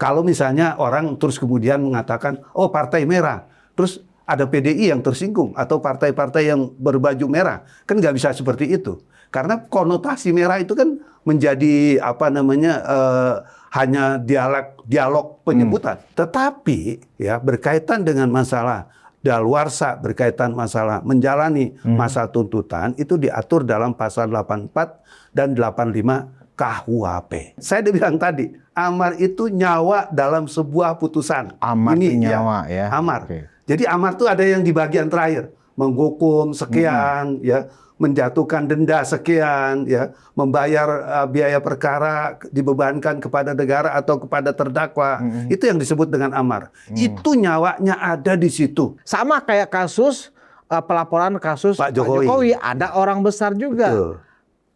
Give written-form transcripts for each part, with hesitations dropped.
Kalau misalnya orang terus kemudian mengatakan, oh partai merah, terus ada PDI yang tersinggung atau partai-partai yang berbaju merah, kan nggak bisa seperti itu. Karena konotasi merah itu kan menjadi apa namanya hanya dialog penyebutan. Tetapi ya berkaitan dengan masalah daluarsa, berkaitan masalah menjalani masa tuntutan itu diatur dalam pasal 84 dan 85 KUHP. Saya udah bilang tadi, amar itu nyawa dalam sebuah putusan. Amar Ini nyawa ya. Amar. Okay. Jadi amar itu ada yang di bagian terakhir, menghukum sekian, ya, menjatuhkan denda sekian, ya, membayar biaya perkara dibebankan kepada negara atau kepada terdakwa. Itu yang disebut dengan amar. Itu nyawanya ada di situ. Sama kayak kasus pelaporan kasus Pak Jokowi, ada orang besar juga. Betul.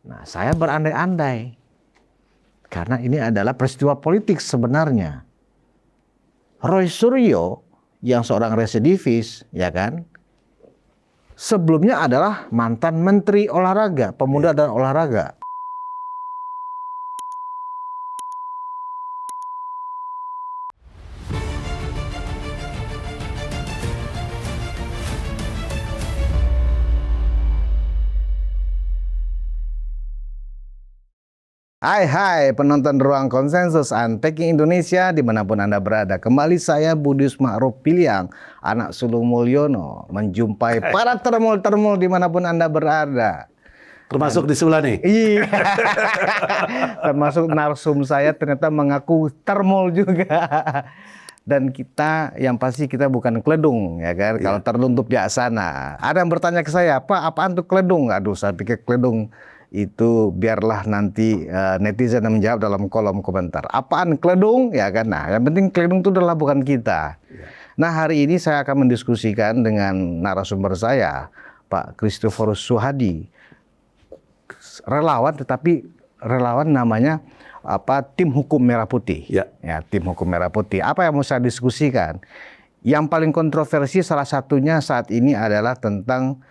Nah, saya berandai-andai karena ini adalah peristiwa politik sebenarnya. Roy Suryo yang seorang residivis, ya kan, sebelumnya adalah mantan Menteri Olahraga, Pemuda dan Olahraga. Hai penonton Ruang Konsensus Unpacking Indonesia dimanapun Anda berada. Kembali saya Budius Ma'ruf Piliang, anak sulung Mulyono, menjumpai para termul-termul dimanapun Anda berada. Termasuk di sebelah nih. Iya. Termasuk narsum saya ternyata mengaku termul juga. Dan kita, yang pasti kita bukan keledung, ya kan? Kalau terluntup di sana. Ada yang bertanya ke saya, Pak, apaan tuh keledung? Aduh, saya pikir keledung itu biarlah nanti netizen yang menjawab dalam kolom komentar. Apaan keledung? Ya kan? Nah, yang penting keledung itu adalah bukan kita. Nah, hari ini saya akan mendiskusikan dengan narasumber saya, Pak Christophorus Suhadi. Relawan, tetapi relawan namanya tim hukum Merah Putih. Ya, tim hukum Merah Putih. Apa yang mau saya diskusikan? Yang paling kontroversi salah satunya saat ini adalah tentang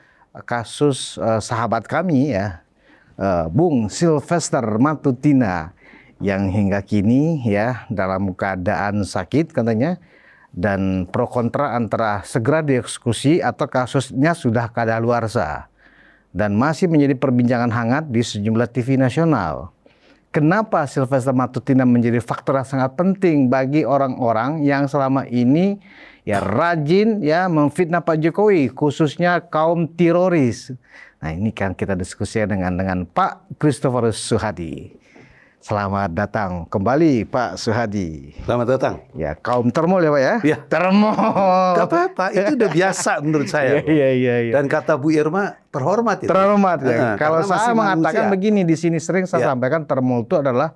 kasus sahabat kami ya, Bung Sylvester Matutina yang hingga kini ya dalam keadaan sakit katanya, dan pro kontra antara segera dieksekusi atau kasusnya sudah kadaluarsa dan masih menjadi perbincangan hangat di sejumlah TV nasional. Kenapa Sylvester Matutina menjadi faktor yang sangat penting bagi orang-orang yang selama ini ya rajin ya memfitnah Pak Jokowi, khususnya kaum teroris. Nah, ini kan kita diskusikan dengan Pak Christophorus Suhadi. Selamat datang kembali Pak Suhadi. Selamat datang. Ya, kaum termul ya Pak ya? Iya. Termul. Gak apa-apa, itu udah biasa menurut saya. Iya. Dan kata Bu Irma, terhormat itu. Terhormat ya. Kalau saya mengatakan begini, di sini sering saya sampaikan termul itu adalah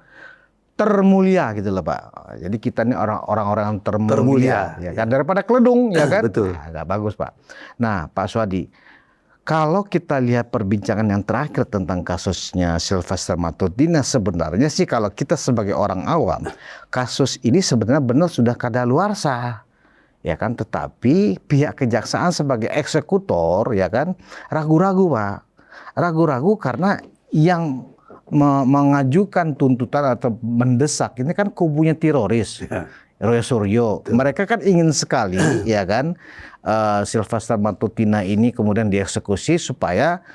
termulia gitu loh Pak. Jadi kita ini orang-orang yang termulia. Ya kan? Daripada keledung ya kan? Betul. Nah, gak bagus Pak. Nah Pak Suhadi, kalau kita lihat perbincangan yang terakhir tentang kasusnya Sylvester Matutina, sebenarnya sih kalau kita sebagai orang awam, kasus ini sebenarnya benar sudah kadaluarsa, ya kan? Tetapi pihak kejaksaan sebagai eksekutor, ya kan, ragu-ragu Pak, ragu-ragu karena yang mengajukan tuntutan atau mendesak ini kan kubunya teroris. Roy Suryo, mereka kan ingin sekali, ya kan, Sylvester Matutina ini kemudian dieksekusi supaya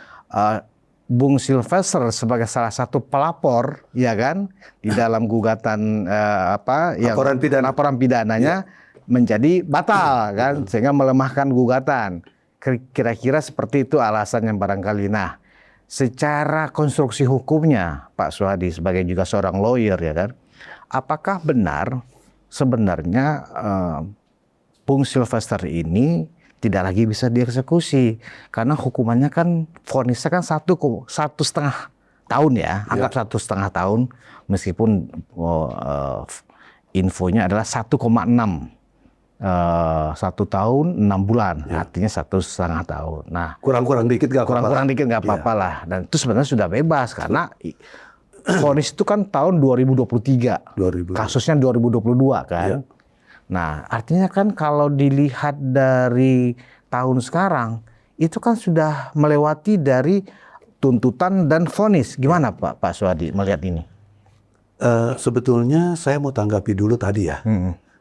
Bung Sylvester sebagai salah satu pelapor, ya kan, di dalam gugatan laporan pidananya menjadi batal, kan, sehingga melemahkan gugatan. Kira-kira seperti itu alasannya barangkali. Nah, secara konstruksi hukumnya, Pak Suhadi sebagai juga seorang lawyer, ya kan, apakah benar sebenarnya Bung Sylvester ini tidak lagi bisa dieksekusi karena hukumannya kan vonisnya kan 1,5 tahun ya, anggap 1,5 tahun, meskipun infonya adalah 1,6 1 tahun 6 bulan, artinya 1,5 tahun. Nah, kurang-kurang dikit nggak apa-apa. Kurang-kurang dikit nggak apa-apa lah. Dan itu sebenarnya sudah bebas karena vonis itu kan tahun 2023, kasusnya 2022 kan. Nah, artinya kan kalau dilihat dari tahun sekarang, itu kan sudah melewati dari tuntutan dan vonis. Gimana Pak Suhadi melihat ini? Sebetulnya saya mau tanggapi dulu tadi ya.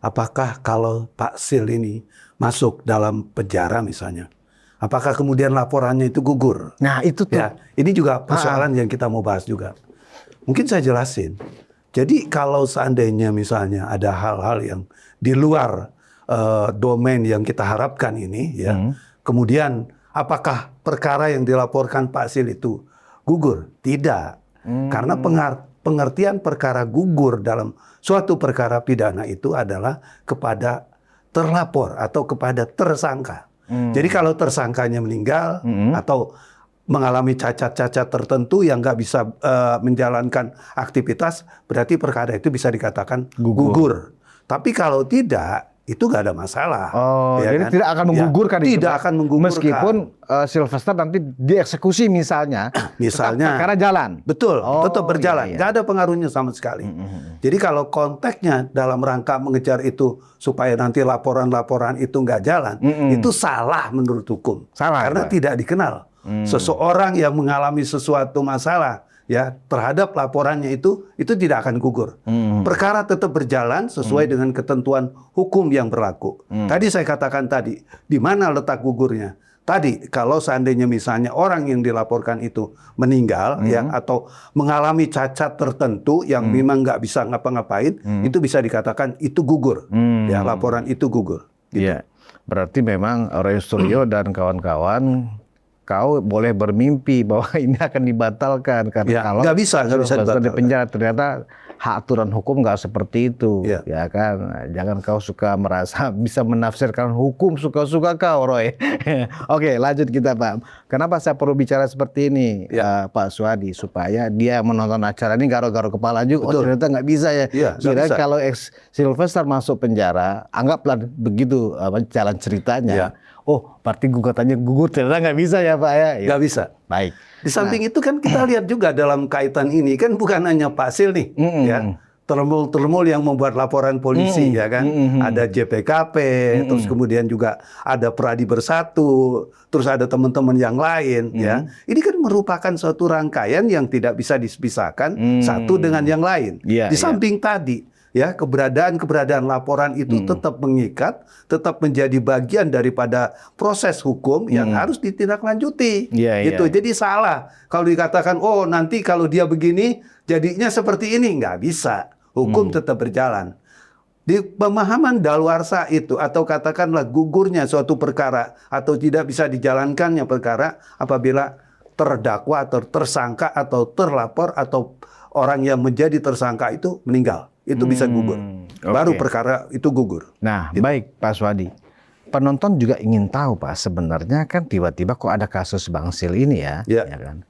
Apakah kalau Pak Sil ini masuk dalam penjara misalnya, apakah kemudian laporannya itu gugur? Nah itu tuh. Ya, ini juga persoalan yang kita mau bahas juga. Mungkin saya jelasin. Jadi kalau seandainya misalnya ada hal-hal yang di luar domain yang kita harapkan ini, ya, kemudian apakah perkara yang dilaporkan Pak Sil itu gugur? Tidak, karena pengertian perkara gugur dalam suatu perkara pidana itu adalah kepada terlapor atau kepada tersangka. Jadi kalau tersangkanya meninggal atau mengalami cacat-cacat tertentu yang nggak bisa menjalankan aktivitas, berarti perkara itu bisa dikatakan gugur. Tapi kalau tidak, itu nggak ada masalah. Oh, ya jadi kan? tidak akan menggugurkan itu. Tidak Pak? akan menggugurkan. Meskipun Sylvester nanti dieksekusi misalnya, misalnya perkara jalan. Betul, tetap berjalan. Iya, iya. Nggak ada pengaruhnya sama sekali. Jadi kalau konteksnya dalam rangka mengejar itu supaya nanti laporan-laporan itu nggak jalan, itu salah menurut hukum. Salah, karena Pak. tidak dikenal. Seseorang yang mengalami sesuatu masalah ya terhadap laporannya itu tidak akan gugur. Perkara tetap berjalan sesuai dengan ketentuan hukum yang berlaku. Tadi saya katakan tadi, di mana letak gugurnya? Tadi kalau seandainya misalnya orang yang dilaporkan itu meninggal ya atau mengalami cacat tertentu yang memang nggak bisa ngapa-ngapain, itu bisa dikatakan itu gugur. Ya, laporan itu gugur. Iya. Berarti memang Roy Suryo dan kawan-kawan kau boleh bermimpi bahwa ini akan dibatalkan karena Ya, kalau nggak bisa Sylvester di dibatalkan. penjara ternyata hak aturan hukum nggak seperti itu, Ya. ya kan? Jangan kau suka merasa bisa menafsirkan hukum suka-suka kau, Roy. Oke, lanjut kita, Pak. Kenapa saya perlu bicara seperti ini, Pak Suhadi, supaya dia menonton acara ini garo-garo kepala juga. Oh, ternyata nggak bisa ya. Iya, nggak Kira bisa. kalau Sylvester masuk penjara, anggaplah begitu jalan ceritanya. Ya. Oh, berarti gugatannya gugur, ternyata nggak bisa ya Pak ya? Nggak bisa. Baik. Di samping itu kan kita lihat juga dalam kaitan ini kan bukan hanya Pak Sil nih, ya. Termul yang membuat laporan polisi ya kan, ada JPKP, terus kemudian juga ada Pradi Bersatu, terus ada teman-teman yang lain ya. Ini kan merupakan suatu rangkaian yang tidak bisa dipisahkan satu dengan yang lain. Iya, Di iya. samping tadi ya keberadaan laporan itu tetap mengikat, tetap menjadi bagian daripada proses hukum yang harus ditindaklanjuti. Iya, gitu. iya. Jadi salah kalau dikatakan oh nanti kalau dia begini jadinya seperti ini, nggak bisa. Hukum tetap berjalan. Di pemahaman daluarsa itu atau katakanlah gugurnya suatu perkara atau tidak bisa dijalankannya perkara apabila terdakwa atau tersangka atau terlapor atau orang yang menjadi tersangka itu meninggal. Itu bisa gugur. Baru oke. perkara itu gugur. Nah, baik Pak Suhadi. Penonton juga ingin tahu Pak, sebenarnya kan tiba-tiba kok ada kasus Bang Sil ini ya, Ya. ya kan?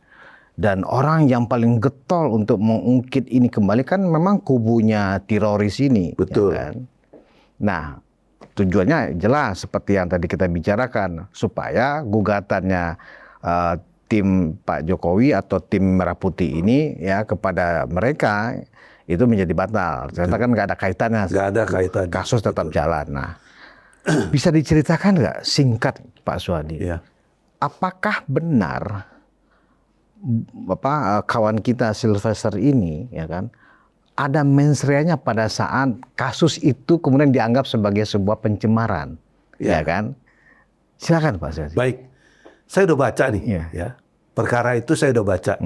Dan orang yang paling getol untuk mengungkit ini kembali kan memang kubunya teroris ini. Betul. Ya kan? Nah, tujuannya jelas seperti yang tadi kita bicarakan, supaya gugatannya tim Pak Jokowi atau tim Merah Putih ini ya kepada mereka itu menjadi batal. Ternyata kan nggak ada kaitannya. Nggak ada kaitannya. Kasus tetap jalan. Nah, bisa diceritakan nggak singkat Pak Suhadi? Ya. Apakah benar kawan kita Sylvester ini ya kan ada mens rea-nya pada saat kasus itu kemudian dianggap sebagai sebuah pencemaran, ya kan? Silakan Pak Suhadi. Baik, saya udah baca nih, Iya. ya. Perkara itu saya udah baca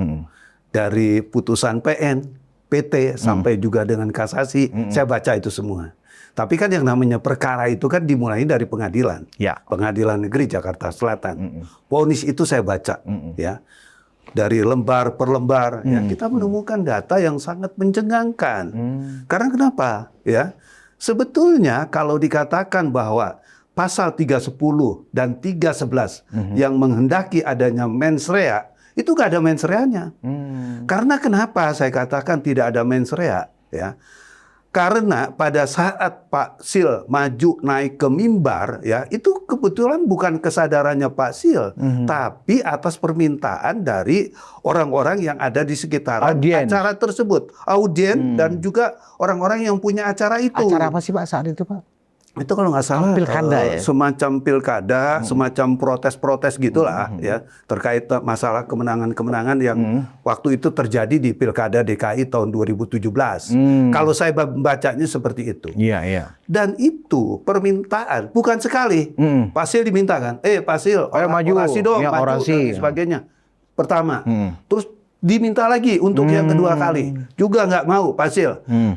dari putusan PN, PT sampai juga dengan kasasi, saya baca itu semua. Tapi kan yang namanya perkara itu kan dimulai dari pengadilan, Ya. Pengadilan Negeri Jakarta Selatan. Vonis itu saya baca, ya. Dari lembar per lembar, ya, kita menemukan data yang sangat mencengangkan. Karena kenapa? Ya, sebetulnya kalau dikatakan bahwa pasal 310 dan 311 yang menghendaki adanya mens rea, itu nggak ada mens rea-nya. Karena kenapa saya katakan tidak ada mens rea? Ya, karena pada saat Pak Sil maju naik ke mimbar, ya itu kebetulan bukan kesadarannya Pak Sil, tapi atas permintaan dari orang-orang yang ada di sekitaran Audiens. acara tersebut, audien dan juga orang-orang yang punya acara itu. Acara apa sih Pak saat itu Pak? Itu kalau nggak salah Pilkada ya? semacam pilkada, semacam protes-protes gitulah ya terkait masalah kemenangan-kemenangan yang waktu itu terjadi di pilkada DKI tahun 2017. Kalau saya bacanya seperti itu. Iya, iya. Dan itu permintaan bukan sekali. Pak Sil diminta kan, Pak Sil, maju. orasi dong, Ya, maju orasi. dan sebagainya. Pertama, terus diminta lagi untuk yang kedua kali, juga nggak mau Pak Sil.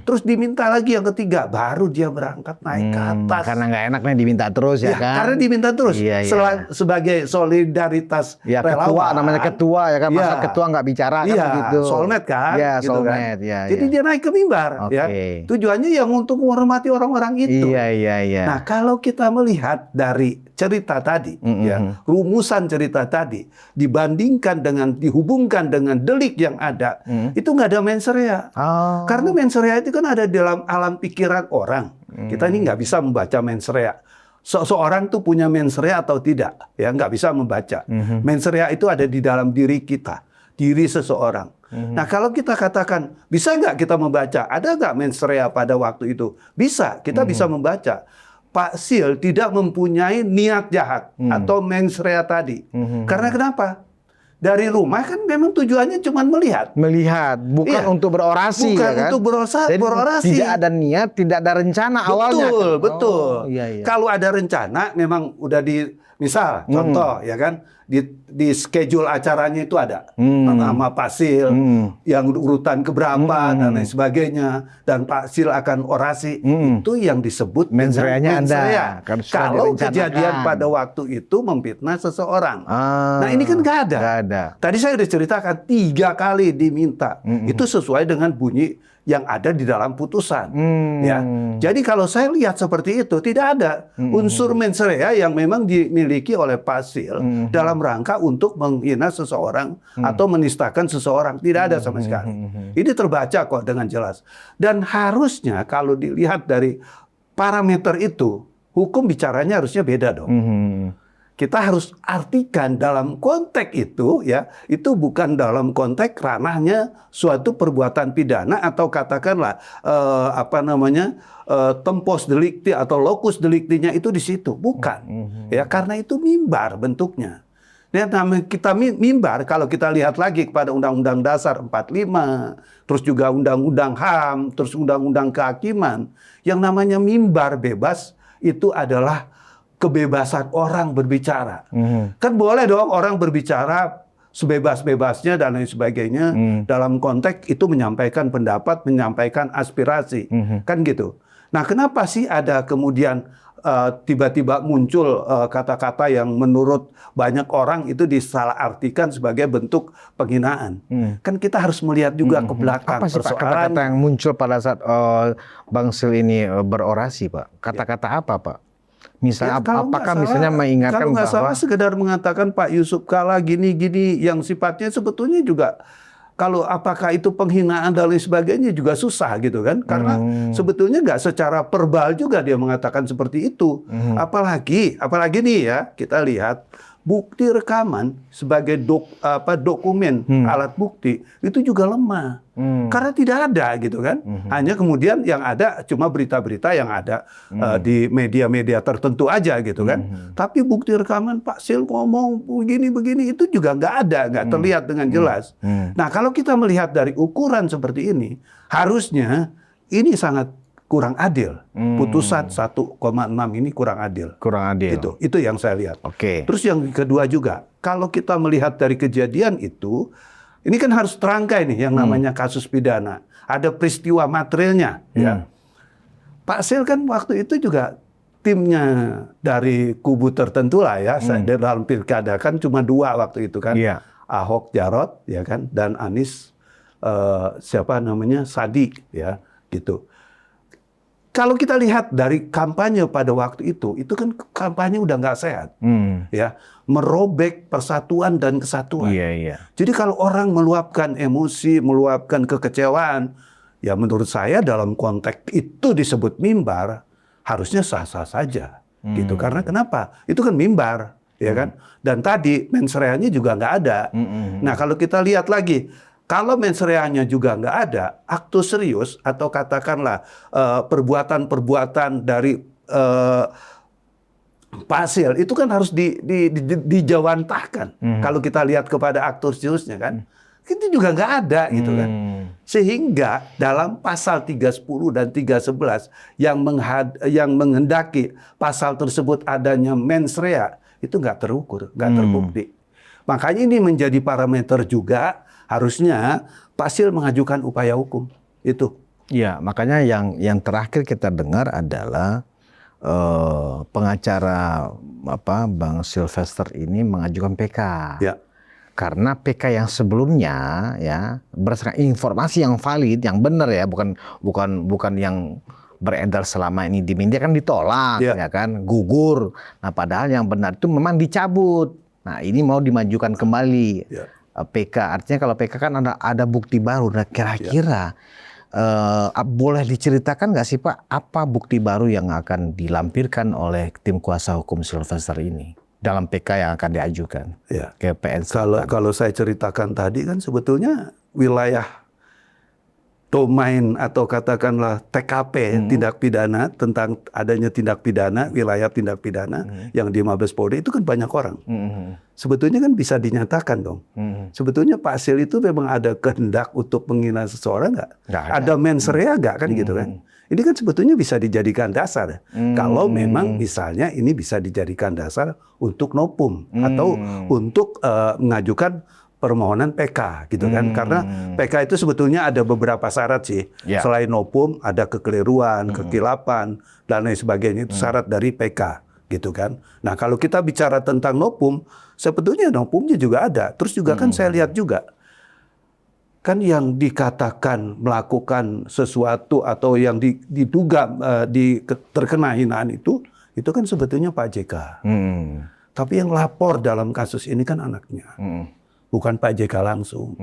Terus diminta lagi yang ketiga, baru dia berangkat naik ke atas. Karena nggak enak nih diminta terus ya kan? Karena diminta terus. Iya, iya. Sebagai solidaritas Ya relawan. ketua, namanya ketua ya kan, masa Iya. ketua nggak bicara kan Iya, begitu. solmed kan. Iya, gitu solmed. kan. Ya, Jadi ya. dia naik ke mimbar. Ya. Oke. Tujuannya yang untuk menghormati orang-orang itu. Iya, iya, iya. Nah, kalau kita melihat dari cerita tadi, ya, rumusan cerita tadi, dibandingkan dengan, dihubungkan dengan delik yang ada, itu nggak ada mens rea. Oh. Karena mens rea itu kan ada di dalam alam pikiran orang. Kita ini nggak bisa membaca mens rea. Seorang tuh punya mens rea atau tidak, ya nggak bisa membaca. Mens rea itu ada di dalam diri kita, diri seseorang. Nah, kalau kita katakan, bisa nggak kita membaca? Ada nggak mens rea pada waktu itu? Bisa, kita bisa membaca. Pak Sil tidak mempunyai niat jahat atau mens rea tadi. Karena kenapa? Dari rumah kan memang tujuannya cuma melihat. Melihat, bukan Iya. untuk berorasi Bukan ya kan? untuk Jadi berorasi. tidak ada niat, tidak ada rencana awalnya. Betul, kan? betul. Oh, iya, iya. Kalau ada rencana memang udah misal contoh ya kan, di schedule acaranya itu ada nama Pak Sil, yang urutan keberapa dan lain sebagainya, dan Pak Sil akan orasi. Itu yang disebut Mens reanya mens ada, rea. kan sudah Kalau direncanakan. kejadian pada waktu itu memfitnah seseorang. Ah, Nah, ini kan nggak ada. nggak ada. Tadi saya sudah ceritakan 3 kali diminta. Itu sesuai dengan bunyi yang ada di dalam putusan. Ya. Jadi kalau saya lihat seperti itu, tidak ada unsur mens rea yang memang dimiliki oleh Pak Sil dalam rangka untuk menghina seseorang atau menistakan seseorang. Tidak ada sama sekali. Ini terbaca kok dengan jelas. Dan harusnya kalau dilihat dari parameter itu, hukum bicaranya harusnya beda dong. Kita harus artikan dalam konteks itu, ya, itu bukan dalam konteks ranahnya suatu perbuatan pidana atau katakanlah tempos delicti atau locus delictinya itu di situ, bukan, ya, karena itu mimbar bentuknya. Dan kita mimbar kalau kita lihat lagi kepada Undang-Undang Dasar 45, terus juga Undang-Undang HAM, terus Undang-Undang Kehakiman, yang namanya mimbar bebas itu adalah kebebasan orang berbicara. Kan boleh dong orang berbicara sebebas-bebasnya dan lain sebagainya dalam konteks itu menyampaikan pendapat, menyampaikan aspirasi. Kan gitu. Nah, kenapa sih ada kemudian tiba-tiba muncul kata-kata yang menurut banyak orang itu disalahartikan sebagai bentuk penghinaan. Kan kita harus melihat juga ke belakang Apa sih Pak persoalan. kata-kata yang muncul pada saat Bang Sil ini berorasi, Pak? Kata-kata apa, Pak? Misalnya, Ya, kalau apakah nggak misalnya salah, mengingatkan kalau nggak bahwa salah sekedar mengatakan Pak Yusuf Kalla gini-gini yang sifatnya sebetulnya juga kalau apakah itu penghinaan dan lain sebagainya juga susah gitu kan, karena sebetulnya nggak secara verbal juga dia mengatakan seperti itu. Apalagi nih ya, kita lihat bukti rekaman sebagai dokumen alat bukti itu juga lemah. Karena tidak ada gitu kan. Hanya kemudian yang ada cuma berita-berita yang ada di media-media tertentu aja gitu kan. Tapi bukti rekaman Pak Sil ngomong begini-begini itu juga nggak ada, nggak terlihat dengan jelas. Nah, kalau kita melihat dari ukuran seperti ini, harusnya ini sangat kurang adil. Putusan 1,6 ini kurang adil. kurang adil? Itu yang saya lihat. Oke. Terus yang kedua juga, kalau kita melihat dari kejadian itu, ini kan harus terangkai nih yang namanya kasus pidana. Ada peristiwa materialnya. Ya. Pak Sil kan waktu itu juga timnya dari kubu tertentu lah ya. Dalam pilkada kan cuma 2 waktu itu kan. Iya. Ahok Jarot ya kan, dan Anies Sadi ya gitu. Kalau kita lihat dari kampanye pada waktu itu kan kampanye udah nggak sehat, ya, merobek persatuan dan kesatuan. Iya, iya. Jadi kalau orang meluapkan emosi, meluapkan kekecewaan, ya menurut saya dalam konteks itu disebut mimbar, harusnya sah-sah saja, gitu. Karena kenapa? Itu kan mimbar, ya kan? Dan tadi mens reanya juga nggak ada. Nah, kalau kita lihat lagi. Kalau mens reanya juga nggak ada, aktus serius atau katakanlah perbuatan-perbuatan dari eh, Pak Sil itu kan harus dijawantahkan. Kalau kita lihat kepada aktor seterusnya kan, itu juga nggak ada gitu kan. Sehingga dalam pasal 310 dan 311 yang menghendaki pasal tersebut adanya mens rea itu nggak terukur, nggak terbukti. Makanya ini menjadi parameter juga harusnya Pak Sil mengajukan upaya hukum itu. Ya, makanya yang terakhir kita dengar adalah pengacara Bang Sylvester ini mengajukan PK. Ya. Karena PK yang sebelumnya ya berdasarkan informasi yang valid, yang benar ya, bukan yang beredar selama ini di media kan ditolak ya kan, gugur. Nah, padahal yang benar itu memang dicabut. Nah, ini mau dimajukan kembali PK. Artinya kalau PK kan ada bukti baru. Nah, kira-kira boleh diceritakan nggak sih Pak, apa bukti baru yang akan dilampirkan oleh tim kuasa hukum Sylvester ini dalam PK yang akan diajukan ke PN? Kalau saya ceritakan tadi kan sebetulnya wilayah domain atau katakanlah TKP tindak pidana, tentang adanya tindak pidana, wilayah tindak pidana yang di Mabes Polri itu kan banyak orang. Sebetulnya kan bisa dinyatakan dong. Sebetulnya Pak Sil itu memang ada kehendak untuk menghina seseorang nggak? Ada mens rea nggak kan gitu kan? Ini kan sebetulnya bisa dijadikan dasar. Kalau memang misalnya ini bisa dijadikan dasar untuk nopum atau untuk mengajukan permohonan PK gitu kan. Karena PK itu sebetulnya ada beberapa syarat sih. Selain nopum ada kekeliruan, kekilapan dan lain sebagainya, itu syarat dari PK gitu kan. Nah, kalau kita bicara tentang nopum, sebetulnya nopumnya juga ada. Terus juga kan saya lihat juga kan yang dikatakan melakukan sesuatu atau yang diduga terkena hinaan itu kan sebetulnya Pak JK. Tapi yang lapor dalam kasus ini kan anaknya. Bukan Pak JK langsung.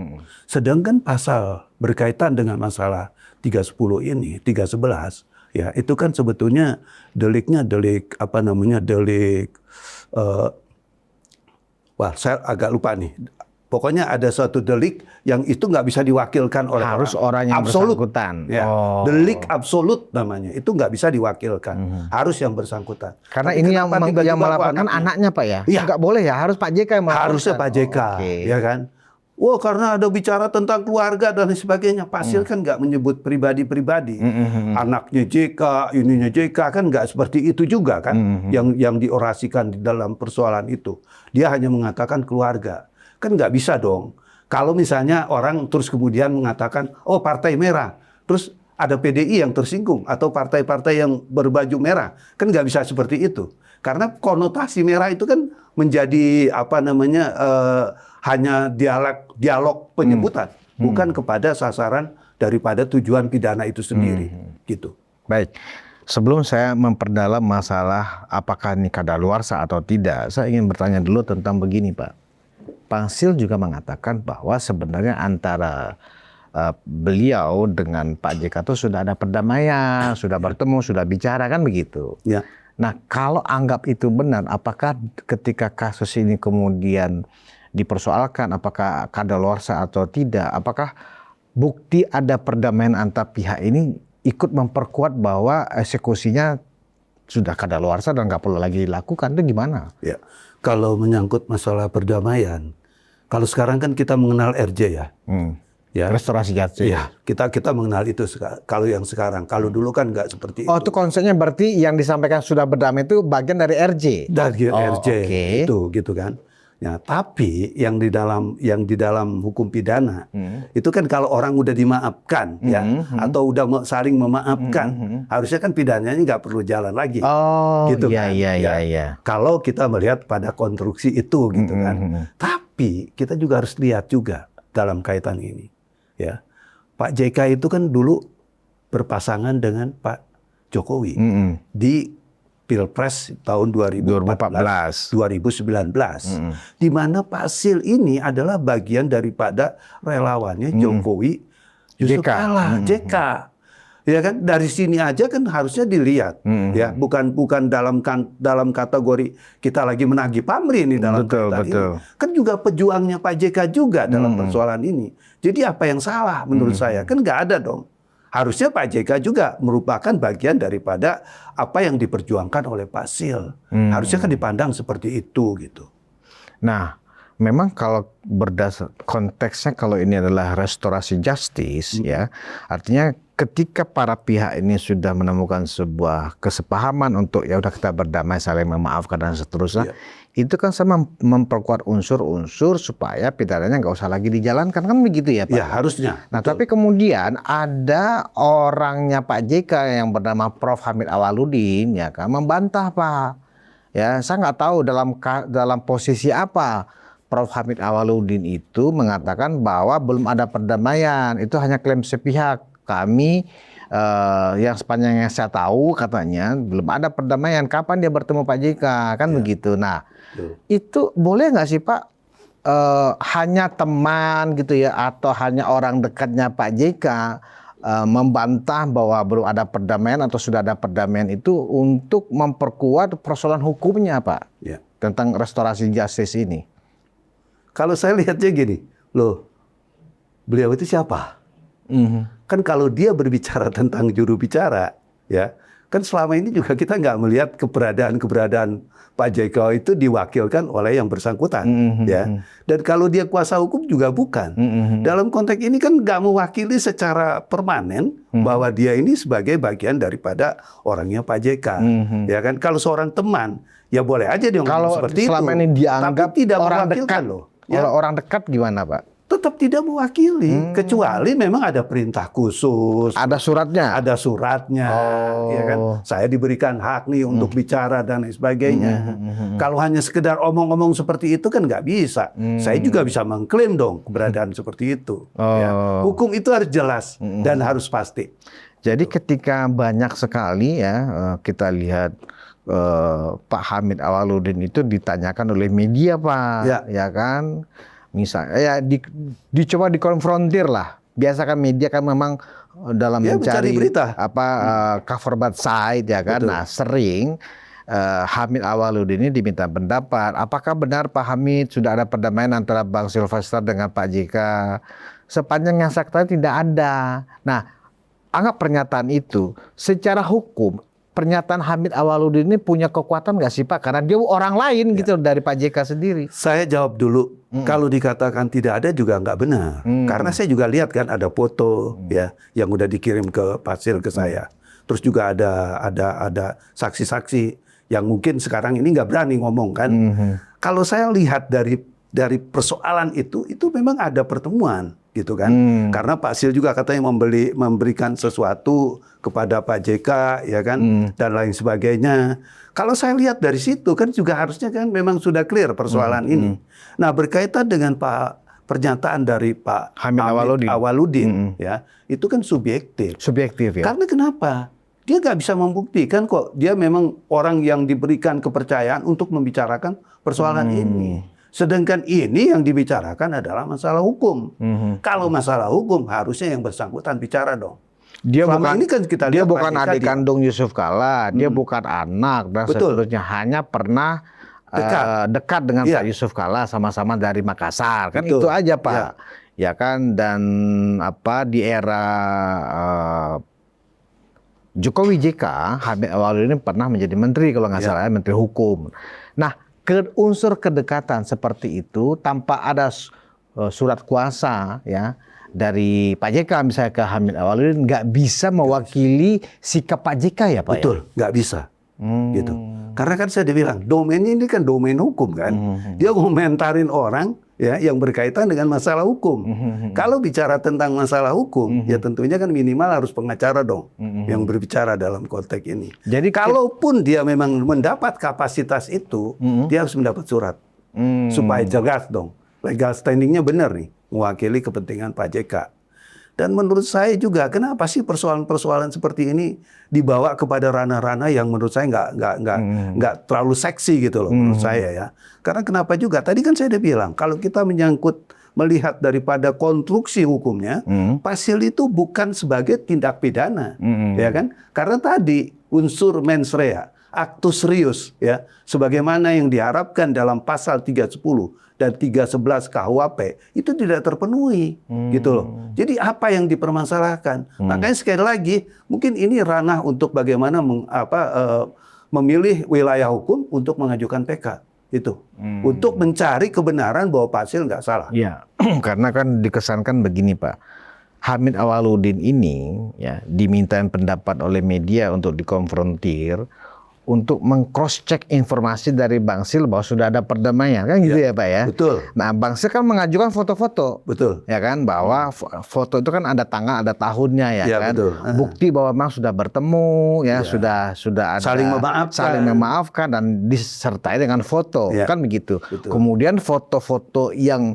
Sedangkan pasal berkaitan dengan masalah 310 ini, 311, ya itu kan sebetulnya deliknya delik wah saya agak lupa nih. Pokoknya ada suatu delik yang itu nggak bisa diwakilkan oleh harus orang yang absolut. bersangkutan. Ya. Delik absolut namanya, itu nggak bisa diwakilkan, harus yang bersangkutan. Karena tapi ini yang melaporkan anaknya Pak ya? Iya. Nggak boleh ya, harus Pak JK yang melaporkan. Harusnya Pak JK, ya kan? Wah, karena ada bicara tentang keluarga dan lain sebagainya. Pak Sil kan nggak menyebut pribadi-pribadi. Anaknya JK, ininya JK, kan nggak seperti itu juga kan. Yang diorasikan di dalam persoalan itu. Dia hanya mengatakan keluarga. Kan nggak bisa dong. Kalau misalnya orang terus kemudian mengatakan, oh partai merah. Terus ada PDI yang tersinggung. Atau partai-partai yang berbaju merah. Kan nggak bisa seperti itu. Karena konotasi merah itu kan menjadi hanya dialog penyebutan, bukan kepada sasaran daripada tujuan pidana itu sendiri, gitu. Baik, sebelum saya memperdalam masalah apakah ini kadaluarsa atau tidak, saya ingin bertanya dulu tentang begini Pak. Pak Sil juga mengatakan bahwa sebenarnya antara beliau dengan Pak JK itu sudah ada perdamaian, sudah bertemu, sudah bicara kan begitu. Ya. Nah, kalau anggap itu benar, apakah ketika kasus ini kemudian dipersoalkan apakah kadaluarsa atau tidak, apakah bukti ada perdamaian antar pihak ini ikut memperkuat bahwa eksekusinya sudah kadaluarsa dan nggak perlu lagi dilakukan, itu gimana? Ya, kalau menyangkut masalah perdamaian, kalau sekarang kan kita mengenal RJ ya. Ya, restorasi justice. Ya, kita mengenal itu kalau yang sekarang. Kalau dulu kan nggak seperti itu. Oh, itu konsepnya berarti yang disampaikan sudah berdamai itu bagian dari RJ. Dari RJ itu gitu kan. Ya, tapi yang di dalam hukum pidana itu kan kalau orang udah dimaafkan atau udah saling memaafkan, harusnya kan pidananya nggak perlu jalan lagi. Oh, gitu iya. Kalau kita melihat pada konstruksi itu gitu kan. Tapi kita juga harus lihat juga dalam kaitan ini. Ya, Pak JK itu kan dulu berpasangan dengan Pak Jokowi di Pilpres tahun 2019. Di mana Pak Sil ini adalah bagian daripada relawannya Jokowi Yusuf Kala, JK. Ya kan, dari sini aja kan harusnya dilihat, ya, bukan dalam kategori kita lagi menagih pamrih ini dalam kaitan ini. Kan juga pejuangnya Pak JK juga dalam persoalan ini. Jadi apa yang salah menurut saya? Kan nggak ada dong. harusnya Pak JK juga merupakan bagian daripada apa yang diperjuangkan oleh Pak Sil. Harusnya kan dipandang seperti itu gitu. Nah, memang kalau berdasar konteksnya kalau ini adalah restorasi justice ya, artinya ketika para pihak ini sudah menemukan sebuah kesepahaman untuk ya udah kita berdamai, saling memaafkan dan seterusnya, itu kan sama memperkuat unsur-unsur supaya pidananya nggak usah lagi dijalankan, kan begitu ya Pak? Ya harusnya. Nah, tapi kemudian ada orangnya Pak JK yang bernama Prof. Hamid Awaludin ya kan membantah Pak. Ya, saya nggak tahu dalam posisi apa Prof. Hamid Awaludin itu mengatakan bahwa belum ada perdamaian, itu hanya klaim sepihak. Kami yang sepanjang yang saya tahu katanya belum ada perdamaian. Kapan dia bertemu Pak JK kan begitu. Nah, itu boleh nggak sih Pak? Hanya teman gitu ya atau hanya orang dekatnya Pak JK membantah bahwa belum ada perdamaian atau sudah ada perdamaian itu untuk memperkuat persoalan hukumnya Pak tentang restorasi justice ini. Kalau saya lihatnya gini, loh, beliau itu siapa? Kan kalau dia berbicara tentang juru bicara, ya, kan selama ini juga kita nggak melihat keberadaan Pak JK itu diwakilkan oleh yang bersangkutan, ya. Dan kalau dia kuasa hukum juga bukan. Dalam konteks ini kan nggak mewakili secara permanen bahwa dia ini sebagai bagian daripada orangnya Pak JK, ya kan. Kalau seorang teman, ya boleh aja dia ngomong seperti itu. Kalau selama ini dianggap tapi tidak orang mewakilkan dekat, loh. Ya. Kalau orang dekat gimana Pak? Tetap tidak mewakili, kecuali memang ada perintah khusus. Ada suratnya? Ada suratnya, ya kan. Saya diberikan hak nih untuk bicara dan lain sebagainya. Kalau hanya sekedar omong-omong seperti itu kan nggak bisa. Saya juga bisa mengklaim dong keberadaan seperti itu. Ya. Hukum itu harus jelas dan harus pasti. Jadi ketika banyak sekali ya kita lihat Pak Hamid Awaludin itu ditanyakan oleh media Pak, ya kan. Misalnya ya dicoba dikonfrontir lah. Biasa kan media kan memang dalam mencari berita cover bad side ya kan. Betul. Nah, sering Hamid Awaludin ini diminta pendapat. Apakah benar Pak Hamid sudah ada perdamaian antara Bang Sylvester dengan Pak JK? Sepanjang yang saya ketahui tidak ada. Nah, anggap pernyataan itu secara hukum, pernyataan Hamid Awaludin ini punya kekuatan nggak sih Pak? Karena dia orang lain gitu dari Pak JK sendiri. Saya jawab dulu, kalau dikatakan tidak ada juga nggak benar. Karena saya juga lihat kan ada foto ya yang udah dikirim ke Pak Sil ke saya. Terus juga ada saksi-saksi yang mungkin sekarang ini nggak berani ngomong kan. Kalau saya lihat dari persoalan itu memang ada pertemuan gitu kan. Karena Pak Sil juga katanya memberikan sesuatu kepada Pak JK ya kan dan lain sebagainya. Kalau saya lihat dari situ kan juga harusnya kan memang sudah clear persoalan ini. Nah, berkaitan dengan pernyataan dari Pak Hamid Awaludin ya, itu kan subjektif. Subjektif ya. Karena kenapa? Dia nggak bisa membuktikan kok dia memang orang yang diberikan kepercayaan untuk membicarakan persoalan ini. Sedangkan ini yang dibicarakan adalah masalah hukum. Kalau masalah hukum harusnya yang bersangkutan bicara dong. Dia selama bukan, ini kan kita dia lihat bukan adik kandung Yusuf Kalla, dia bukan anak dan seterusnya. Hanya pernah dekat dengan Pak Yusuf Kalla, sama-sama dari Makassar. Kan itu aja Pak. Ya kan, dan di era Jokowi JK, Hamid Awaludin pernah menjadi menteri kalau nggak salah, menteri hukum. Nah, unsur kedekatan seperti itu tanpa ada surat kuasa ya dari Pak JK misalnya ke Hamid Awaludin nggak bisa mewakili sikap Pak JK ya Pak. Betul, nggak bisa. Gitu. Karena kan saya bilang domainnya ini kan domain hukum kan. Dia komentarin orang ya yang berkaitan dengan masalah hukum. Kalau bicara tentang masalah hukum ya tentunya kan minimal harus pengacara dong yang berbicara dalam konteks ini. Jadi kalaupun dia memang mendapat kapasitas itu, dia harus mendapat surat supaya jelas dong legal standingnya benar nih mewakili kepentingan Pak JK. Dan menurut saya juga kenapa sih persoalan-persoalan seperti ini dibawa kepada ranah-ranah yang menurut saya nggak terlalu seksi gitu loh menurut saya ya. Karena kenapa juga tadi kan saya udah bilang kalau kita menyangkut melihat daripada konstruksi hukumnya, pasal itu bukan sebagai tindak pidana, ya kan? Karena tadi unsur mens rea, actus reus, ya, sebagaimana yang diharapkan dalam pasal 310 dan 311 KUHP itu tidak terpenuhi, gitu loh. Jadi apa yang dipermasalahkan? Makanya sekali lagi, mungkin ini ranah untuk bagaimana memilih wilayah hukum untuk mengajukan PK. Itu untuk mencari kebenaran bahwa Pak Sil nggak salah. Iya, karena kan dikesankan begini Pak, Hamid Awaludin ini ya dimintain pendapat oleh media untuk dikonfrontir, untuk meng-cross check informasi dari Bang Sil bahwa sudah ada perdamaian, kan gitu ya Pak ya. Betul. Nah Bang Sil kan mengajukan foto-foto, Betul. ya kan, bahwa foto itu kan ada tanggal, ada tahunnya ya kan. Betul. Bukti bahwa memang sudah bertemu, ya sudah ada saling memaafkan dan disertai dengan foto, kan begitu. Betul. Kemudian foto-foto yang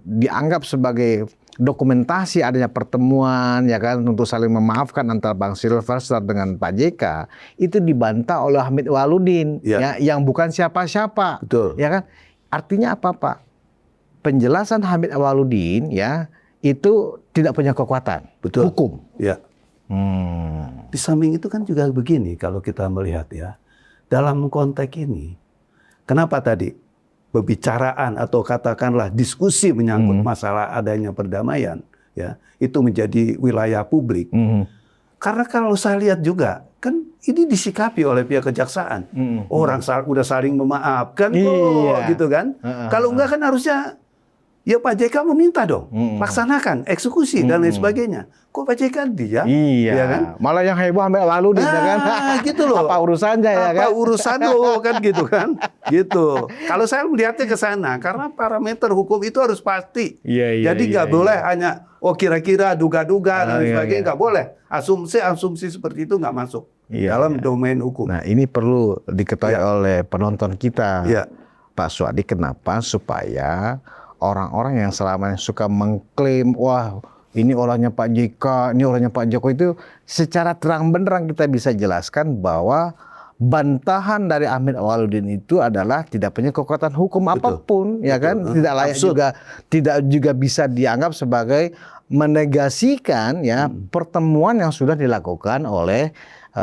dianggap sebagai dokumentasi adanya pertemuan ya kan untuk saling memaafkan antara Bang Silvester dengan Pak JK itu dibantah oleh Hamid Awaludin ya yang bukan siapa-siapa. Betul. Ya kan? Artinya apa Pak? Penjelasan Hamid Awaludin ya itu tidak punya kekuatan hukum. Ya. Di samping itu kan juga begini kalau kita melihat ya dalam konteks ini kenapa tadi pembicaraan atau katakanlah diskusi menyangkut masalah adanya perdamaian ya itu menjadi wilayah publik karena kalau saya lihat juga kan ini disikapi oleh pihak kejaksaan orang udah saling memaafkan kok gitu kan kalau enggak kan harusnya ya Pak JK meminta dong laksanakan eksekusi dan lain sebagainya kok Pak JK diam ya kan malah yang heboh Hamid Awaludin ya kan gitu loh apa urusannya ya kan apa urusan lo kan gitu kan gitu kalau saya melihatnya ke sana karena parameter hukum itu harus pasti jadi nggak boleh hanya kira-kira duga-duga dan lain sebagainya nggak boleh asumsi seperti itu nggak masuk dalam domain hukum. Nah ini perlu diketahui oleh penonton kita Pak Suhadi kenapa supaya orang-orang yang selama ini suka mengklaim wah ini olahnya Pak JK, ini olahnya Pak Jokowi itu secara terang benderang kita bisa jelaskan bahwa bantahan dari Hamid Awaludin itu adalah tidak punya kekuatan hukum apapun, ya kan? Tidak layak tidak juga bisa dianggap sebagai menegasikan ya pertemuan yang sudah dilakukan oleh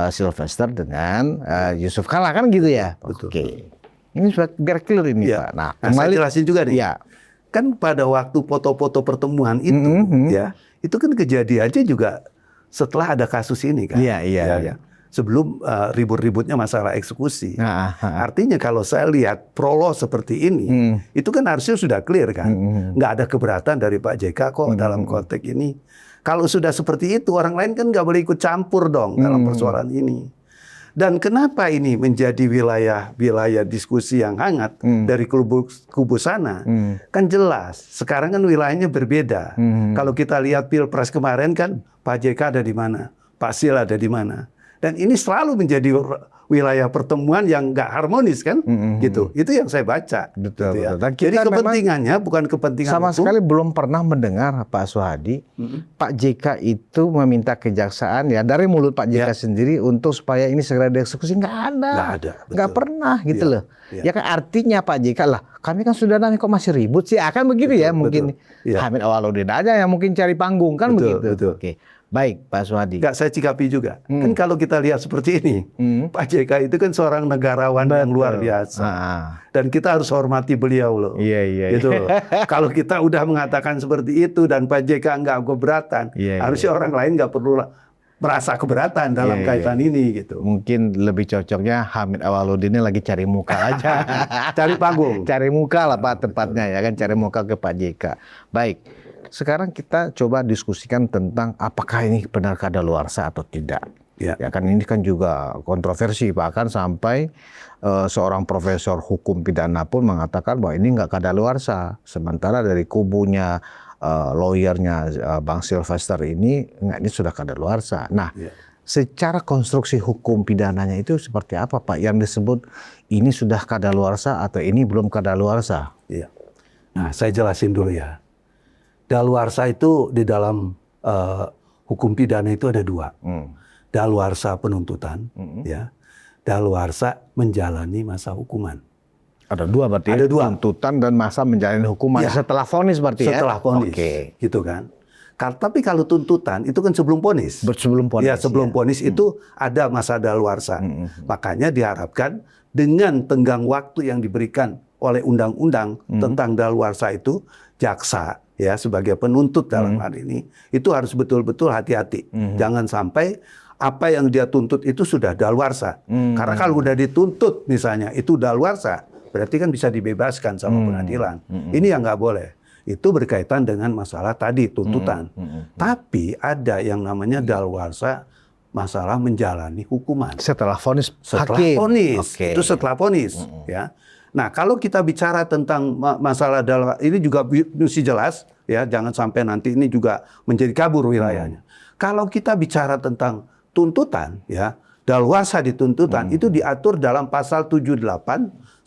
Silvester dengan Yusuf Kalla kan gitu ya. Oke. Ini biar clear ini Pak. Nah, saya jelasin juga nih. Ya. Kan pada waktu foto-foto pertemuan itu ya itu kan kejadiannya juga setelah ada kasus ini kan ya. Sebelum ribut-ributnya masalah eksekusi artinya kalau saya lihat prolog seperti ini itu kan harusnya sudah clear kan nggak ada keberatan dari Pak JK kok dalam konteks ini kalau sudah seperti itu orang lain kan nggak boleh ikut campur dong dalam persoalan ini. Dan kenapa ini menjadi wilayah diskusi yang hangat dari kubu sana? Kan jelas, sekarang kan wilayahnya berbeda. Kalau kita lihat Pilpres kemarin kan Pak JK ada di mana, Pak Sil ada di mana. Dan ini selalu menjadi wilayah pertemuan yang nggak harmonis kan, gitu. Itu yang saya baca. Betul. Gitu ya. Dan jadi kepentingannya bukan kepentingan sama hukum. sekali belum pernah mendengar Pak Suhadi, Pak JK itu meminta kejaksaan ya dari mulut Pak JK sendiri untuk supaya ini segera dieksekusi nggak ada, nggak pernah gitu loh. Ya kan artinya Pak JK lah, kami kan sudah kok masih ribut sih, akan begini ya mungkin Hamid Awaludin aja yang mungkin cari panggung kan begitu. Oke. Baik, Pak Suhadi. Nggak saya cikapi juga. Kan kalau kita lihat seperti ini, Pak JK itu kan seorang negarawan yang luar biasa. Dan kita harus hormati beliau loh. Iya. Gitu loh. Kalau kita udah mengatakan seperti itu dan Pak JK nggak keberatan, harusnya orang lain nggak perlu merasa keberatan dalam kaitan ini gitu. Mungkin lebih cocoknya Hamid Awaludin ini lagi cari muka aja. Cari panggung. Cari muka lah Pak tepatnya ya kan, cari muka ke Pak JK. Baik. Sekarang kita coba diskusikan tentang apakah ini benar kadaluarsa atau tidak. Ya kan ini kan juga kontroversi bahkan sampai seorang profesor hukum pidana pun mengatakan bahwa ini nggak kadaluarsa. Sementara dari kubunya lawyernya Bang Silvester ini sudah kadaluarsa. Nah, secara konstruksi hukum pidananya itu seperti apa Pak yang disebut ini sudah kadaluarsa atau ini belum kadaluarsa? Iya. Nah, saya jelasin dulu ya. Daluarsa itu di dalam hukum pidana itu ada dua. Daluarsa penuntutan, ya. Daluarsa menjalani masa hukuman. Ada dua berarti. Ada dua. Tuntutan dan masa menjalani hukuman setelah vonis berarti setelah vonis, Oke. gitu kan. Tapi kalau tuntutan itu kan sebelum vonis. Sebelum vonis. Ya, sebelum vonis itu ada masa daluarsa. Makanya diharapkan dengan tenggang waktu yang diberikan oleh undang-undang tentang daluarsa itu, jaksa ya sebagai penuntut dalam hal ini itu harus betul-betul hati-hati. Jangan sampai apa yang dia tuntut itu sudah daluarsa. Karena kalau udah dituntut misalnya itu daluarsa, berarti kan bisa dibebaskan sama pengadilan. Ini yang nggak boleh. Itu berkaitan dengan masalah tadi tuntutan. Tapi ada yang namanya daluarsa masalah menjalani hukuman. Setelah vonis Setelah hakim. vonis. Oke. Itu setelah vonis ya. Nah, kalau kita bicara tentang masalah ini juga mesti jelas ya, jangan sampai nanti ini juga menjadi kabur wilayahnya. Kalau kita bicara tentang tuntutan ya, daluarsa di tuntutan itu diatur dalam pasal 78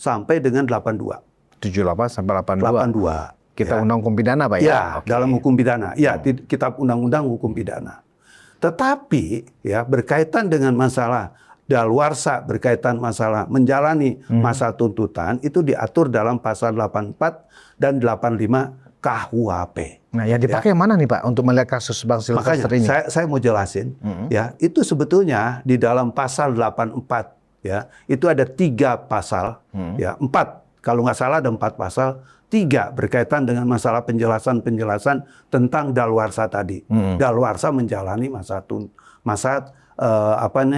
sampai dengan 82. 78 sampai 82. 82. Kita ya. undang hukum pidana, Pak ya? Ya, dalam hukum pidana. Ya, kitab undang-undang hukum pidana. Tetapi ya berkaitan dengan masalah daluarsa, berkaitan masalah menjalani masa tuntutan itu diatur dalam pasal 84 dan 85 KUHP. Nah, yang dipakai yang mana nih Pak untuk melihat kasus Bang Sylvester ini? Makanya saya mau jelasin ya, itu sebetulnya di dalam pasal 84 ya, itu ada 3 pasal ya, 4 kalau nggak salah ada 4 pasal. 3 berkaitan dengan masalah penjelasan-penjelasan tentang daluarsa tadi. Daluarsa menjalani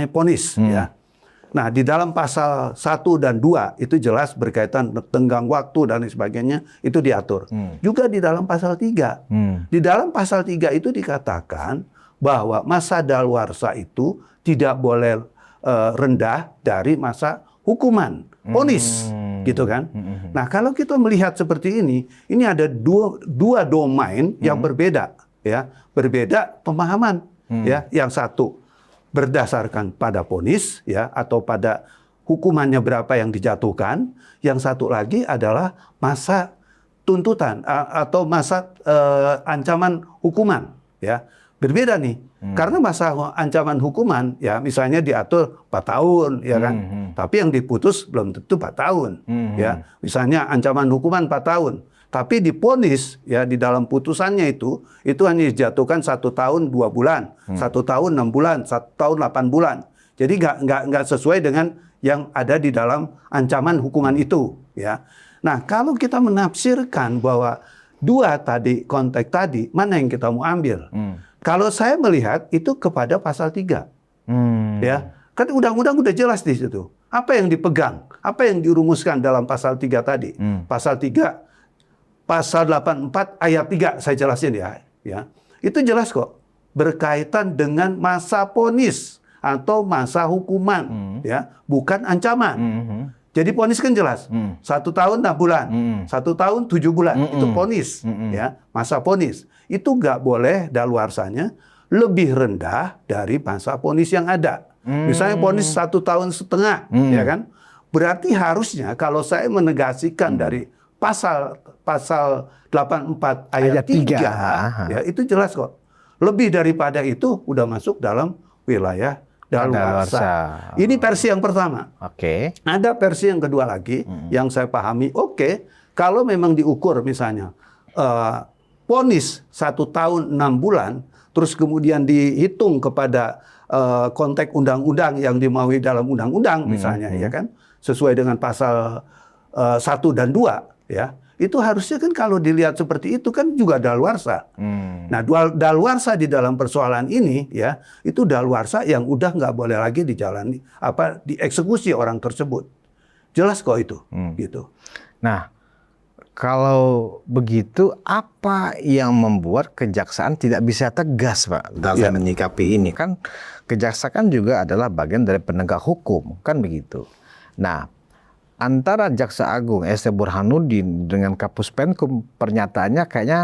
vonis ya. Nah, di dalam pasal 1 dan 2 itu jelas berkaitan tenggang waktu dan sebagainya itu diatur. Juga di dalam pasal 3. Di dalam pasal 3 itu dikatakan bahwa masa daluarsa itu tidak boleh rendah dari masa hukuman, vonis. Gitu kan? Nah, kalau kita melihat seperti ini ada dua domain yang berbeda ya, berbeda pemahaman ya. Yang satu berdasarkan pada vonis ya atau pada hukumannya berapa yang dijatuhkan, yang satu lagi adalah masa tuntutan atau masa ancaman hukuman ya. Berbeda nih. Karena masa ancaman hukuman ya misalnya diatur 4 tahun ya kan. Tapi yang diputus belum tentu 4 tahun ya. Misalnya ancaman hukuman 4 tahun. Tapi divonis ya di dalam putusannya itu hanya dijatuhkan 1 tahun 2 bulan, 1 tahun 6 bulan, 1 tahun 8 bulan. Jadi nggak sesuai dengan yang ada di dalam ancaman hukuman itu ya. Nah, kalau kita menafsirkan bahwa 2 tadi konteks tadi mana yang kita mau ambil? Kalau saya melihat itu kepada pasal 3. Ya. Kan undang-undang udah jelas di situ. Apa yang dipegang? Apa yang dirumuskan dalam pasal 3 tadi? Pasal 3, pasal 84 ayat 3 saya jelasin ya. Itu jelas kok. Berkaitan dengan masa vonis atau masa hukuman. Ya. Bukan ancaman. Jadi vonis kan jelas. 1 tahun 6 bulan. 1 tahun 7 bulan. Itu vonis. Ya. Masa vonis. Itu nggak boleh daluarsanya lebih rendah dari masa vonis yang ada. Misalnya vonis 1,5 tahun, ya kan? Berarti harusnya kalau saya menegasikan dari pasal 84 ayat 3, ya itu jelas kok. Lebih daripada itu udah masuk dalam wilayah daluarsa. Ini versi yang pertama. Oke. Ada versi yang kedua lagi yang saya pahami. Oke, kalau memang diukur misalnya vonis 1 tahun 6 bulan, terus kemudian dihitung kepada konteks undang-undang yang dimaui dalam undang-undang misalnya, ya kan, sesuai dengan pasal 1 dan 2, ya, itu harusnya kan kalau dilihat seperti itu kan juga daluarsa. Nah, daluarsa di dalam persoalan ini, ya, itu daluarsa yang udah nggak boleh lagi dijalani, dieksekusi orang tersebut. Jelas kok itu, gitu. Nah, kalau begitu, apa yang membuat kejaksaan tidak bisa tegas, Pak, dalam menyikapi ini? Kan kejaksaan juga adalah bagian dari penegak hukum, kan begitu. Nah, antara Jaksa Agung S.T. Burhanuddin dengan Kapus Penkum, pernyataannya kayaknya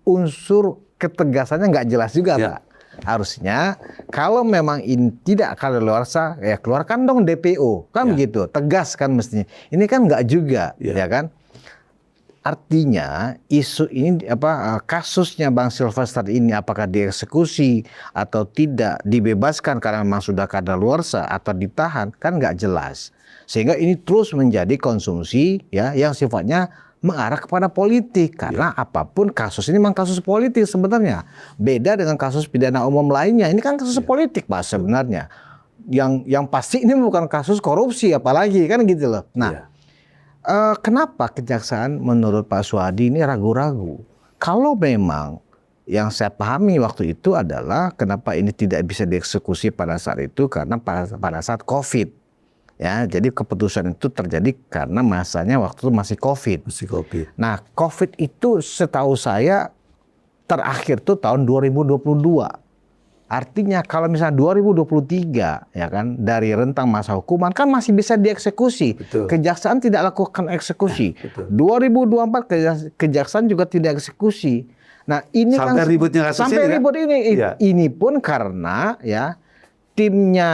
unsur ketegasannya nggak jelas juga, Pak. Harusnya kalau memang ini tidak kadaluarsa, ya keluarkan dong DPO, kan begitu, tegas kan mestinya. Ini kan nggak juga, ya kan? Artinya isu ini kasusnya Bang Sylvester ini apakah dieksekusi atau tidak, dibebaskan karena memang sudah kadaluarsa atau ditahan, kan nggak jelas. Sehingga ini terus menjadi konsumsi ya yang sifatnya mengarah kepada politik. Karena apapun kasus ini memang kasus politik sebenarnya. Beda dengan kasus pidana umum lainnya. Ini kan kasus politik Pak sebenarnya. Yang pasti ini bukan kasus korupsi apalagi kan gitu loh. Nah, kenapa kejaksaan menurut Pak Suhadi ini ragu-ragu? Kalau memang yang saya pahami waktu itu adalah kenapa ini tidak bisa dieksekusi pada saat itu karena pada saat COVID. Ya, jadi keputusan itu terjadi karena masanya waktu itu masih COVID. Masih COVID. Nah, COVID itu setahu saya terakhir tuh tahun 2022. Artinya kalau misalnya 2023 ya kan dari rentang masa hukuman kan masih bisa dieksekusi. Betul. Kejaksaan tidak lakukan eksekusi. Betul. 2024 kejaksaan juga tidak eksekusi. Nah, ini sampai kan ributnya kasus sampai ini, ribut kan? ini. Iya. Ini pun karena ya timnya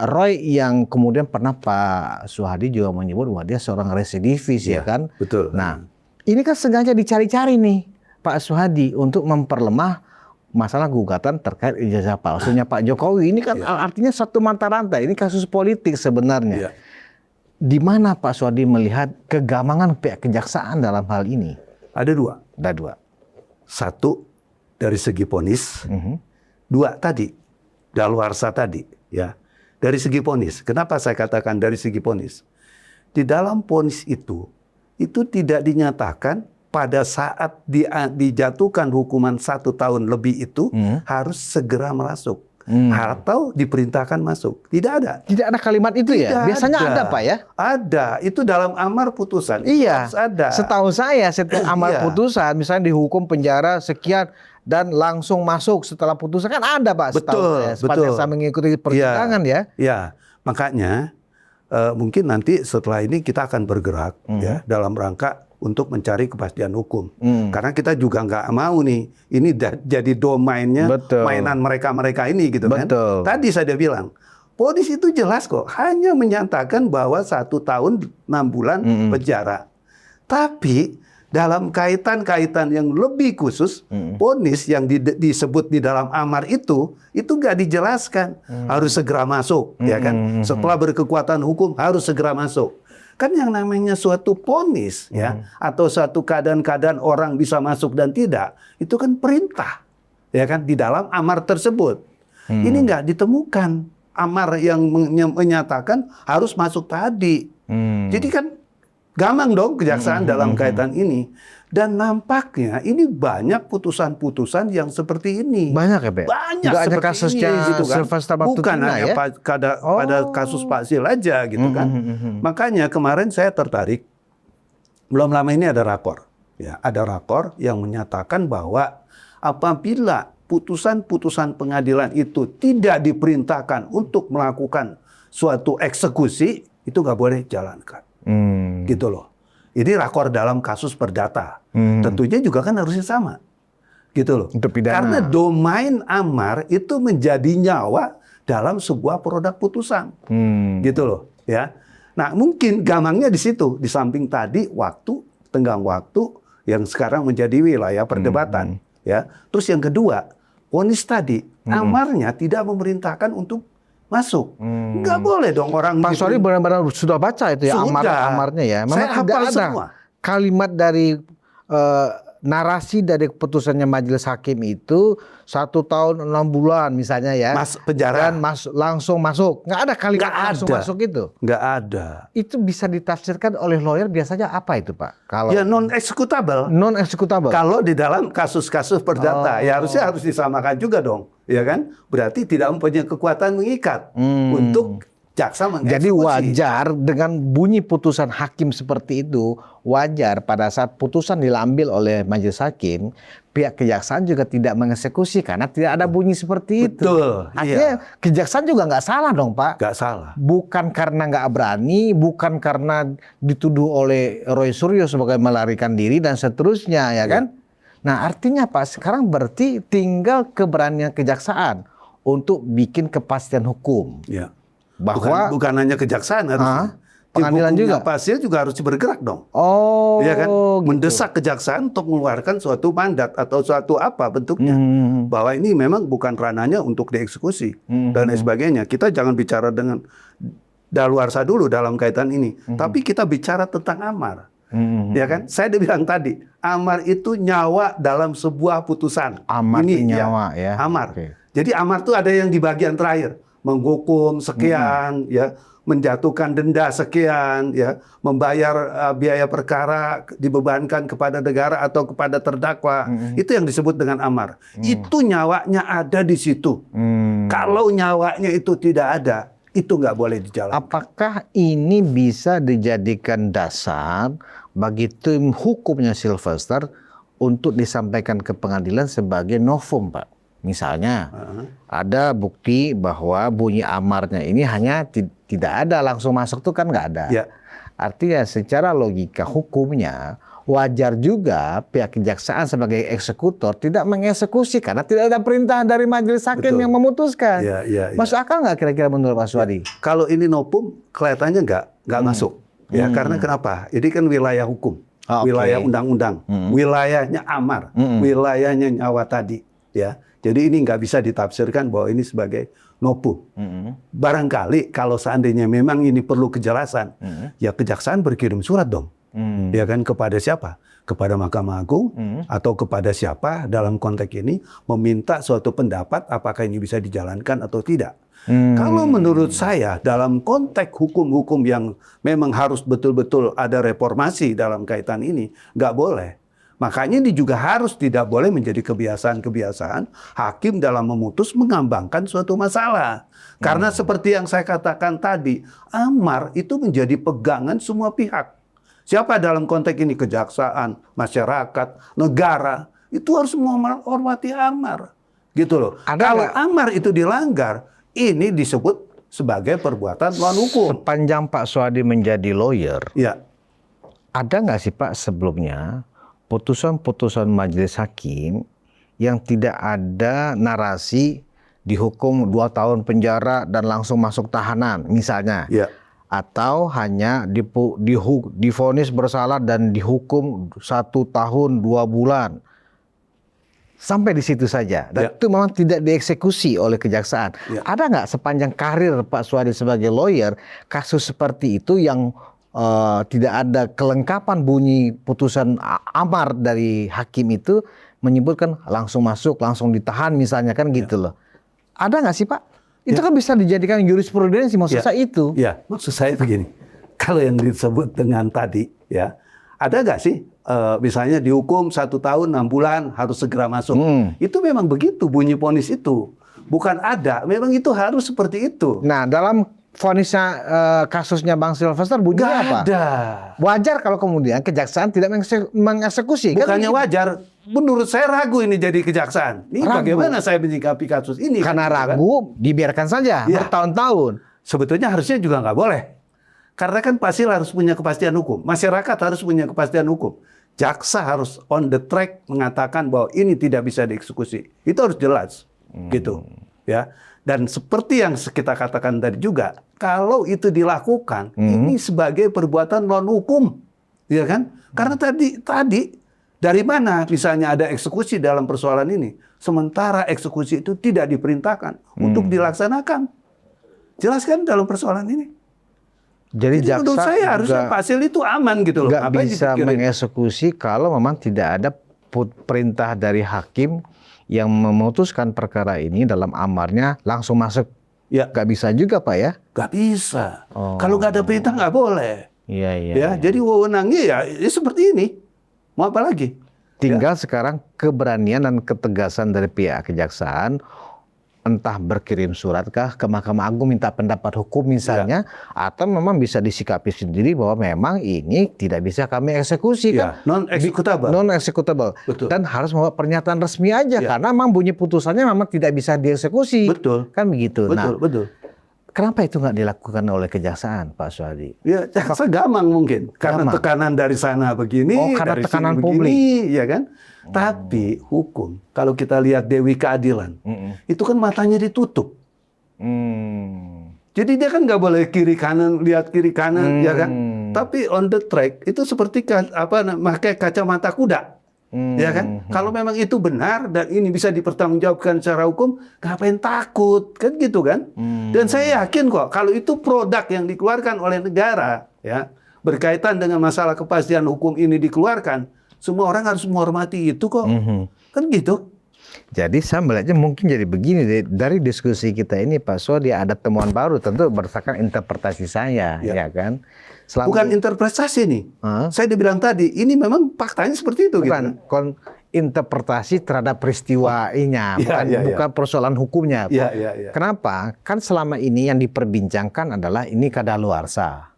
Roy yang kemudian pernah Pak Suhadi juga menyebut bahwa dia seorang residivis ya kan. Betul. Nah, ini kan sengaja dicari-cari nih Pak Suhadi untuk memperlemah masalah gugatan terkait ijazah palsunya Pak Jokowi. Ini kan artinya satu mata rantai. Ini kasus politik sebenarnya. Di mana Pak Suhadi melihat kegamangan pihak kejaksaan dalam hal ini? Ada dua. Ada dua. Satu dari segi vonis. Dua tadi. Daluarsa tadi, ya. Dari segi vonis, kenapa saya katakan dari segi vonis? Di dalam vonis itu tidak dinyatakan pada saat dijatuhkan hukuman 1 tahun lebih itu harus segera masuk atau diperintahkan masuk. Tidak ada. Tidak ada kalimat itu ya? Tidak Biasanya ada Pak ya? Ada, itu dalam amar putusan. Iya, Harus ada. setahu saya setiap amar putusan, misalnya dihukum penjara sekian dan langsung masuk setelah putusan kan ada Pak. Betul, betul. Saya mengikuti persidangan ya. Ya, makanya mungkin nanti setelah ini kita akan bergerak ya dalam rangka untuk mencari kepastian hukum. Karena kita juga nggak mau nih ini jadi domainnya mainan mereka ini gitu kan. Tadi saya bilang. Vonis itu jelas kok, hanya menyatakan bahwa 1 tahun 6 bulan penjara. Tapi dalam kaitan-kaitan yang lebih khusus, vonis yang disebut di dalam amar itu nggak dijelaskan. Harus segera masuk, ya kan? Setelah berkekuatan hukum harus segera masuk. Kan yang namanya suatu vonis, ya, atau suatu keadaan-keadaan orang bisa masuk dan tidak, itu kan perintah, ya kan? Di dalam amar tersebut. Ini nggak ditemukan. Amar yang menyatakan harus masuk tadi. Jadi kan gampang dong kejaksaan dalam kaitan ini. Dan nampaknya ini banyak putusan-putusan yang seperti ini. Banyak ya Pak? Banyak nggak seperti hanya kasusnya ini gitu kan. Sylvester Bukan Batutina, hanya ya? pada kasus Pak Sil aja gitu kan. Makanya kemarin saya tertarik. Belum lama ini ada rakor. Ya, ada rakor yang menyatakan bahwa apabila putusan-putusan pengadilan itu tidak diperintahkan untuk melakukan suatu eksekusi, itu nggak boleh jalankan. Gitu loh. Ini rakor dalam kasus perdata. Tentunya juga kan harusnya sama. Gitu loh. Untuk pidana. Karena domain amar itu menjadi nyawa dalam sebuah produk putusan. Gitu loh. Ya. Nah mungkin gampangnya di situ. Di samping tadi tenggang waktu yang sekarang menjadi wilayah perdebatan. Ya. Terus yang kedua, vonis tadi, amarnya tidak memerintahkan untuk masuk. Nggak boleh dong orang. Pak Suhadi benar-benar sudah baca itu ya amarnya ya. Memang saya hafal tidak ada semua. Kalimat dari narasi dari keputusannya majelis hakim itu 1 tahun 6 bulan misalnya ya. Penjara. Dan langsung masuk. Nggak ada kalimat langsung masuk itu. Nggak ada. Itu bisa ditafsirkan oleh lawyer biasanya apa itu Pak? Kalau ya non eksekutable. Non eksekutable. Kalau di dalam kasus-kasus perdata ya harus disamakan juga dong, ya kan? Berarti tidak mempunyai kekuatan mengikat untuk jaksa mengeksekusi. Jadi wajar dengan bunyi putusan hakim seperti itu, wajar pada saat putusan diambil oleh majelis hakim, pihak kejaksaan juga tidak mengeksekusi karena tidak ada bunyi seperti itu. Betul. Artinya kejaksaan juga nggak salah dong Pak. Nggak salah. Bukan karena nggak berani, bukan karena dituduh oleh Roy Suryo sebagai melarikan diri dan seterusnya, ya kan? Nah artinya Pak, sekarang berarti tinggal keberanian kejaksaan untuk bikin kepastian hukum. Ya. Bahwa bukan hanya kejaksaan harusnya. pengadilan juga. Pak Sil juga harus bergerak dong. Oh, ya kan? gitu. Mendesak kejaksaan untuk mengeluarkan suatu mandat atau suatu apa bentuknya. Bahwa ini memang bukan ranahnya untuk dieksekusi dan lain sebagainya. Kita jangan bicara dengan daluarsa dulu dalam kaitan ini. Tapi kita bicara tentang amar. Ya kan? Saya udah bilang tadi, amar itu nyawa dalam sebuah putusan. Amar Ini itu nyawa ya. Amar. Oke. Jadi amar itu ada yang di bagian terakhir, menghukum sekian, ya, menjatuhkan denda sekian, ya, membayar biaya perkara dibebankan kepada negara atau kepada terdakwa. Itu yang disebut dengan amar. Itu nyawanya ada di situ. Kalau nyawanya itu tidak ada, itu nggak boleh dijalankan. Apakah ini bisa dijadikan dasar bagi tim hukumnya Sylvester untuk disampaikan ke pengadilan sebagai novum, Pak? Misalnya ada bukti bahwa bunyi amarnya ini hanya tidak ada, langsung masuk tuh kan nggak ada. Ya. Artinya secara logika hukumnya wajar juga pihak kejaksaan sebagai eksekutor tidak mengeksekusi karena tidak ada perintah dari majelis hakim yang memutuskan. Ya. Masuk akal nggak kira-kira menurut Pak Suwadi? Kalau ini novum, kelihatannya nggak masuk. Ya, karena kenapa? Ini kan wilayah hukum, wilayah undang-undang, wilayahnya amar, wilayahnya nyawa tadi. Ya, jadi ini nggak bisa ditafsirkan bahwa ini sebagai novum. Barangkali kalau seandainya memang ini perlu kejelasan, ya kejaksaan berkirim surat dong. Ya kan, kepada siapa? Kepada Mahkamah Agung atau kepada siapa dalam konteks ini meminta suatu pendapat apakah ini bisa dijalankan atau tidak. Kalau menurut saya dalam konteks hukum-hukum yang memang harus betul-betul ada reformasi dalam kaitan ini, nggak boleh. Makanya ini juga harus tidak boleh menjadi kebiasaan-kebiasaan hakim dalam memutus mengambangkan suatu masalah. Karena seperti yang saya katakan tadi, amar itu menjadi pegangan semua pihak. Siapa dalam konteks ini? Kejaksaan, masyarakat, negara, itu harus menghormati amar. Gitu loh. Kalau amar itu dilanggar, ini disebut sebagai perbuatan melawan hukum. Sepanjang Pak Suwadi menjadi lawyer, Ya. ada nggak sih Pak sebelumnya putusan-putusan majelis hakim yang tidak ada narasi dihukum 2 tahun penjara dan langsung masuk tahanan misalnya? Ya. Atau hanya divonis bersalah dan dihukum 1 tahun 2 bulan. Sampai di situ saja. Dan itu memang tidak dieksekusi oleh kejaksaan. Ada nggak sepanjang karir Pak Suwadi sebagai lawyer kasus seperti itu yang tidak ada kelengkapan bunyi putusan amar dari hakim itu menyebutkan langsung masuk, langsung ditahan misalnya kan gitu loh. Ada nggak sih Pak? Itu kan bisa dijadikan jurisprudensi maksud saya itu. Ya, maksud saya begini. Kalau yang disebut dengan tadi, ya, ada nggak sih misalnya dihukum 1 tahun 6 bulan harus segera masuk. Itu memang begitu bunyi vonis itu. Bukan ada, memang itu harus seperti itu. Nah, dalam vonisnya kasusnya Bang Sylvester bunyinya apa? Ada. Wajar kalau kemudian kejaksaan tidak mengeksekusi. Bukannya wajar, menurut saya ragu ini jadi kejaksaan. Ini Ragu. bagaimana saya menyikapi kasus ini? Karena kan? ragu, dibiarkan saja bertahun-tahun. Sebetulnya harusnya juga nggak boleh. Karena kan pasti harus punya kepastian hukum. Masyarakat harus punya kepastian hukum. Jaksa harus on the track mengatakan bahwa ini tidak bisa dieksekusi. Itu harus jelas, gitu, ya. Dan seperti yang kita katakan tadi juga, kalau itu dilakukan, ini sebagai perbuatan non hukum, ya kan? Karena tadi dari mana misalnya ada eksekusi dalam persoalan ini, sementara eksekusi itu tidak diperintahkan untuk dilaksanakan. Jelas kan dalam persoalan ini? Jadi jaksa menurut saya harusnya Pasil itu aman gitu loh. nggak Apa yang bisa dipikirin? mengeksekusi kalau memang tidak ada perintah dari hakim yang memutuskan perkara ini dalam amarnya langsung masuk. Ya. Nggak bisa juga Pak ya? Nggak bisa. Oh. Kalau nggak ada perintah nggak boleh. Iya. Ya, jadi wewenangnya ya seperti ini. Mau apa lagi? Tinggal sekarang keberanian dan ketegasan dari pihak kejaksaan, entah berkirim surat kah ke Mahkamah Agung minta pendapat hukum misalnya, atau memang bisa disikapi sendiri bahwa memang ini tidak bisa kami eksekusi kan, non-executable. Non-executable. Betul. Dan harus membuat pernyataan resmi aja karena memang bunyi putusannya memang tidak bisa dieksekusi. Betul. Kan begitu. Betul. Kenapa itu nggak dilakukan oleh kejaksaan, Pak Suwadi? Ya, jaksa gamang mungkin karena tekanan dari sana begini, karena dari tekanan sini publik. begini, ya kan? Tapi hukum, kalau kita lihat Dewi Keadilan, itu kan matanya ditutup. Jadi dia kan nggak boleh kiri kanan, lihat kiri kanan, ya kan? Tapi on the track itu seperti pakai kacamata kuda. Ya kan? Kalau memang itu benar dan ini bisa dipertanggungjawabkan secara hukum, ngapain takut? Kan gitu kan? Dan saya yakin kok kalau itu produk yang dikeluarkan oleh negara, ya, berkaitan dengan masalah kepastian hukum ini dikeluarkan, semua orang harus menghormati itu kok. Kan gitu. Jadi saya melihatnya mungkin jadi begini, dari diskusi kita ini Pak Sodi ada temuan baru, tentu berdasarkan interpretasi saya, ya kan? Bukan interpretasi nih. Saya dibilang tadi, ini memang faktanya seperti itu. Bukan, gitu. Interpretasi terhadap peristiwanya, bukan persoalan hukumnya. Kenapa? Kan selama ini yang diperbincangkan adalah ini kadaluarsa.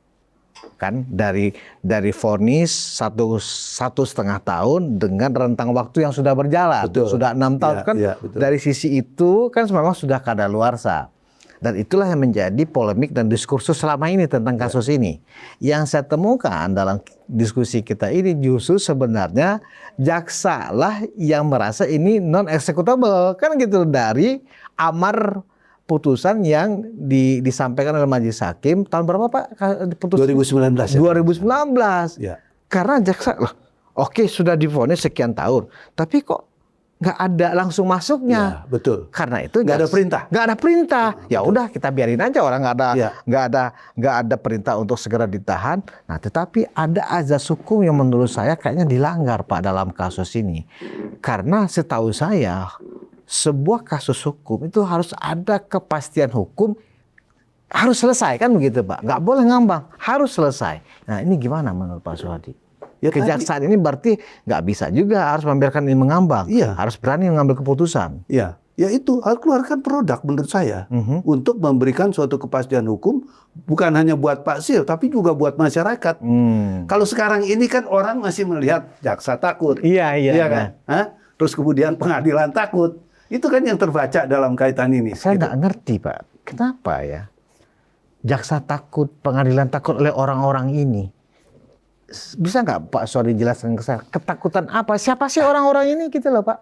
Kan dari vonis 1,5 tahun dengan rentang waktu yang sudah berjalan. Betul. Sudah 6 tahun kan. Dari sisi itu kan memang sudah kadaluarsa. Dan itulah yang menjadi polemik dan diskursus selama ini tentang kasus ini. Yang saya temukan dalam diskusi kita ini justru sebenarnya jaksa lah yang merasa ini non-executable. Kan gitu, dari amar putusan yang disampaikan oleh Majelis Hakim tahun berapa Pak? Putusan 2019. 2019. Ya. Karena jaksa, oke sudah divonis sekian tahun, tapi kok nggak ada langsung masuknya? Ya, betul. Karena itu nggak ada perintah. Nggak ada perintah. Ya udah kita biarin aja, orang nggak ada perintah untuk segera ditahan. Nah, tetapi ada azas hukum yang menurut saya kayaknya dilanggar Pak dalam kasus ini. Karena setahu saya sebuah kasus hukum itu harus ada kepastian hukum, harus selesai kan begitu Pak, nggak boleh ngambang, harus selesai. Nah ini gimana menurut Pak Suhadi? Ya, kejaksaan ini berarti nggak bisa juga harus membiarkan ini mengambang, harus berani mengambil keputusan. Ya itu harus keluarkan produk menurut saya untuk memberikan suatu kepastian hukum bukan hanya buat Pak Sil tapi juga buat masyarakat. Kalau sekarang ini kan orang masih melihat jaksa takut, iya kan? Terus kemudian pengadilan takut. Itu kan yang terbaca dalam kaitan ini. Saya nggak ngerti Pak, kenapa ya jaksa takut, pengadilan takut oleh orang-orang ini? Bisa nggak Pak Sodi jelaskan ke saya, ketakutan apa? Siapa sih orang-orang ini gitu loh Pak?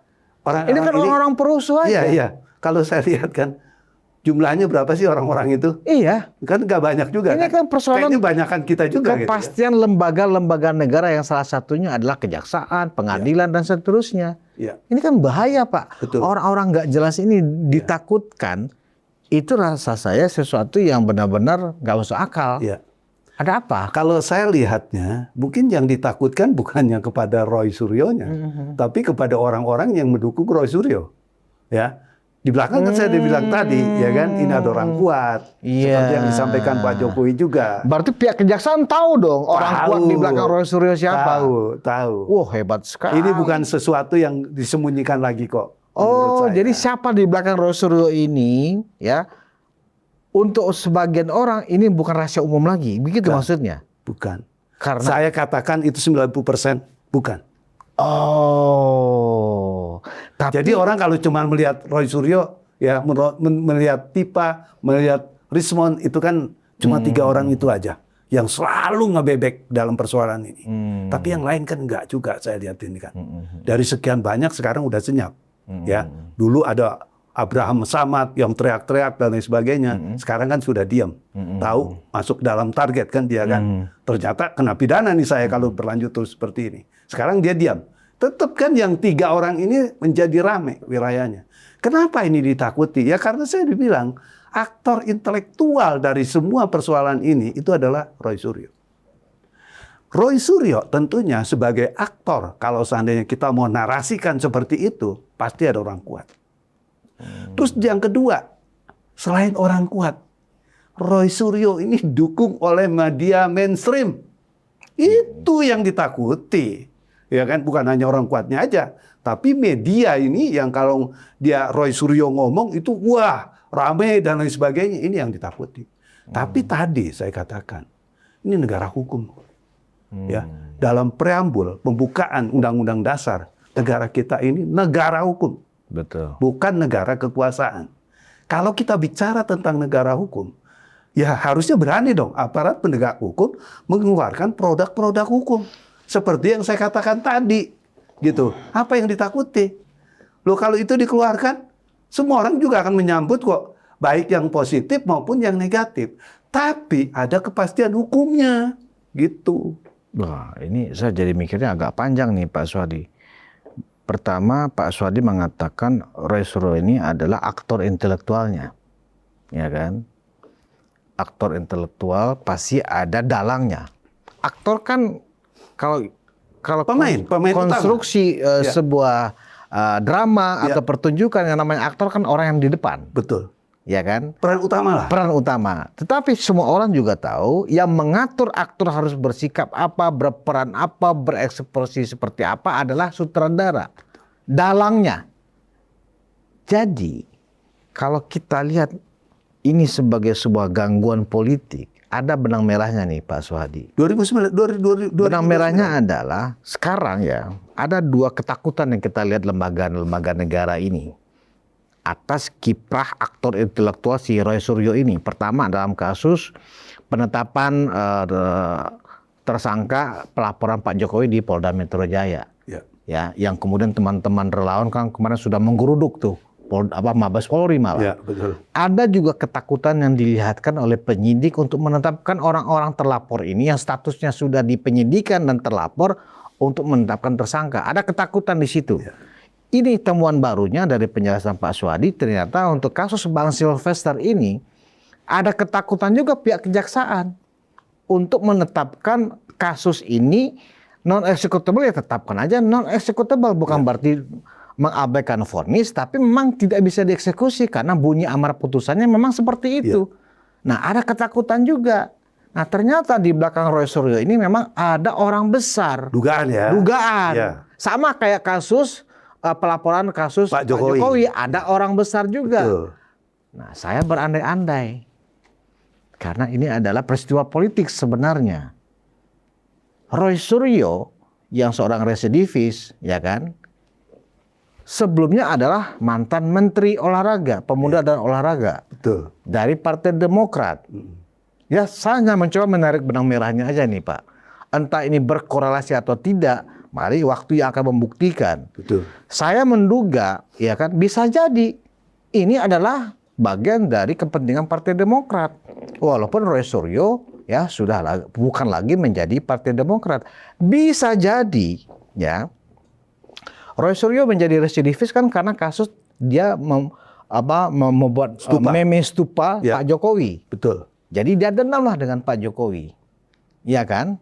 Ini kan orang-orang perusuh aja. Iya. Kalau saya lihat kan jumlahnya berapa sih orang-orang itu? Iya. Kan nggak banyak juga. Ini kan persoalan kayaknya banyakan kita juga. Kepastian lembaga-lembaga negara yang salah satunya adalah kejaksaan, pengadilan dan seterusnya. Ini kan bahaya Pak. Orang-orang nggak jelas ini ditakutkan. Itu rasa saya sesuatu yang benar-benar nggak masuk akal. Ada apa? Kalau saya lihatnya, mungkin yang ditakutkan bukannya kepada Roy Suryonya, tapi kepada orang-orang yang mendukung Roy Suryo. Ya. Di belakang kan saya dibilang tadi, ya kan, ini ada orang kuat, seperti yang disampaikan Pak Jokowi juga. Berarti pihak kejaksaan tahu dong orang kuat di belakang Roy Suryo siapa? Tahu. Wah, hebat sekali. Ini bukan sesuatu yang disembunyikan lagi kok. Oh, jadi siapa di belakang Roy Suryo ini, ya? Untuk sebagian orang ini bukan rahasia umum lagi, begitu maksudnya? Bukan. Karena saya katakan itu 90% bukan. Oh, jadi orang kalau cuma melihat Roy Suryo, ya melihat Pipa, melihat Rismond, itu kan cuma 3 orang itu aja yang selalu ngebebek dalam persoalan ini. Tapi yang lain kan enggak juga, saya lihat ini kan. Dari sekian banyak sekarang udah senyap. Ya, dulu ada Abraham Samad yang teriak-teriak dan lain sebagainya. Sekarang kan sudah diam. Tahu masuk dalam target kan dia kan. Ternyata kena pidana nih saya kalau berlanjut terus seperti ini. Sekarang dia diam. Tetap kan yang 3 orang ini menjadi rame wilayahnya. Kenapa ini ditakuti? Ya karena saya dibilang aktor intelektual dari semua persoalan ini itu adalah Roy Suryo. Roy Suryo tentunya sebagai aktor, kalau seandainya kita mau narasikan seperti itu, pasti ada orang kuat. Terus yang kedua, selain orang kuat, Roy Suryo ini didukung oleh media mainstream. Itu yang ditakuti. Ya kan, bukan hanya orang kuatnya aja, tapi media ini yang kalau dia Roy Suryo ngomong itu wah, rame dan lain sebagainya, ini yang ditakuti. Tapi tadi saya katakan, ini negara hukum. Ya, dalam preambul pembukaan Undang-Undang Dasar, negara kita ini negara hukum. Betul. Bukan negara kekuasaan. Kalau kita bicara tentang negara hukum, ya harusnya berani dong aparat penegak hukum mengeluarkan produk-produk hukum. Seperti yang saya katakan tadi, gitu. Apa yang ditakuti? Loh kalau itu dikeluarkan, semua orang juga akan menyambut kok, baik yang positif maupun yang negatif. Tapi ada kepastian hukumnya, gitu. Wah, ini saya jadi mikirnya agak panjang nih Pak Suhadi. Pertama, Pak Suhadi mengatakan Roy Suryo ini adalah aktor intelektualnya, ya kan? Aktor intelektual pasti ada dalangnya. aktor kan kalau kalau Pemain konstruksi sebuah drama atau pertunjukan yang namanya aktor kan orang yang di depan, Betul. ya kan? Peran utama lah. Peran utama. Tetapi semua orang juga tahu yang mengatur aktor harus bersikap apa, berperan apa, berekspresi seperti apa adalah sutradara, dalangnya. Jadi kalau kita lihat ini sebagai sebuah gangguan politik, ada benang merahnya nih Pak Suhadi. 2009. Benang merahnya adalah sekarang ya ada dua ketakutan yang kita lihat lembaga-lembaga negara ini atas kiprah aktor intelektual si Roy Suryo ini. Pertama dalam kasus penetapan tersangka pelaporan Pak Jokowi di Polda Metro Jaya. Ya, yang kemudian teman-teman relawan kan kemarin sudah menggeruduk tuh Mabes Polri malah. Ya, betul. Ada juga ketakutan yang dilihatkan oleh penyidik untuk menetapkan orang-orang terlapor ini yang statusnya sudah dipenyidikan dan terlapor untuk menetapkan tersangka. Ada ketakutan di situ. Ya. Ini temuan barunya dari penjelasan Pak Suhadi, ternyata untuk kasus Bang Sylvester ini ada ketakutan juga pihak kejaksaan untuk menetapkan kasus ini non executable, ya tetapkan aja non executable, bukan berarti mengabaikan vonis, tapi memang tidak bisa dieksekusi karena bunyi amar putusannya memang seperti itu. Nah, ada ketakutan juga. Nah, ternyata di belakang Roy Suryo ini memang ada orang besar. Dugaan ya. Dugaan. Ya. Sama kayak kasus pelaporan kasus Pak Jokowi. Ada orang besar juga. Betul. Nah, saya berandai-andai. Karena ini adalah peristiwa politik sebenarnya. Roy Suryo yang seorang residivis, ya kan? Sebelumnya adalah mantan Menteri Olahraga, Pemuda dan Olahraga. Betul. Dari Partai Demokrat. Ya, saya hanya mencoba menarik benang merahnya aja nih Pak. Entah ini berkorelasi atau tidak, mari waktu yang akan membuktikan. Betul. Saya menduga, ya kan, bisa jadi ini adalah bagian dari kepentingan Partai Demokrat. Walaupun Roy Suryo ya sudah bukan lagi menjadi Partai Demokrat. Bisa jadi, ya. Roy Suryo menjadi residivis kan karena kasus dia membuat meme stupa ya. Pak Jokowi. Betul. Jadi dia dendam lah dengan Pak Jokowi. Iya kan?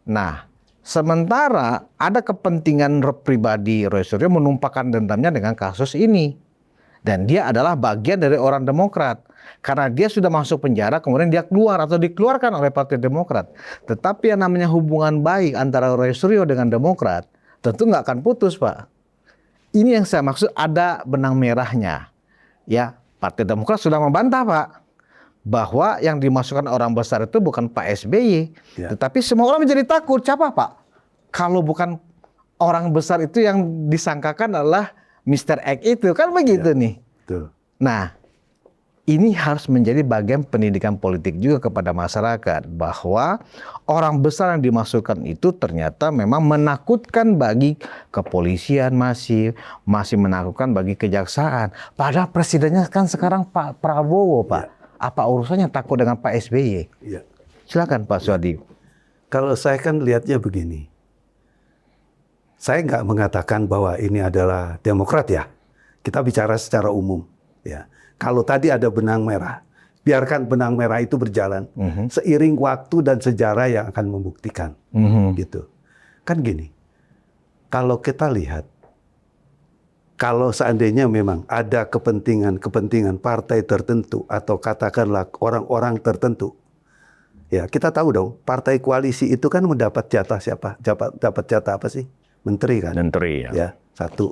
Nah, sementara ada kepentingan pribadi Roy Suryo menumpahkan dendamnya dengan kasus ini. Dan dia adalah bagian dari orang Demokrat. Karena dia sudah masuk penjara, kemudian dia keluar atau dikeluarkan oleh Partai Demokrat. Tetapi yang namanya hubungan baik antara Roy Suryo dengan Demokrat tentu nggak akan putus, Pak. Ini yang saya maksud, ada benang merahnya. Ya, Partai Demokrat sudah membantah, Pak, bahwa yang dimasukkan orang besar itu bukan Pak SBY. Ya. Tetapi semua orang menjadi takut. Siapa, Pak? Kalau bukan orang besar itu yang disangkakan adalah Mr. X itu. Kan begitu nih. Betul. Nah, ini harus menjadi bagian pendidikan politik juga kepada masyarakat, bahwa orang besar yang dimasukkan itu ternyata memang menakutkan bagi kepolisian, masih menakutkan bagi kejaksaan. Padahal presidennya kan sekarang Pak Prabowo, Pak. Ya. Apa urusannya takut dengan Pak SBY? Ya. Silakan Pak Suhadi. Kalau saya kan lihatnya begini. Saya nggak mengatakan bahwa ini adalah Demokrat ya. Kita bicara secara umum. Ya. Kalau tadi ada benang merah, biarkan benang merah itu berjalan seiring waktu dan sejarah yang akan membuktikan, gitu. Kan gini, kalau kita lihat, kalau seandainya memang ada kepentingan partai tertentu atau katakanlah orang-orang tertentu, ya kita tahu dong, partai koalisi itu kan mendapat jatah siapa? Dapat jatah apa sih? Menteri kan? Menteri ya. Satu.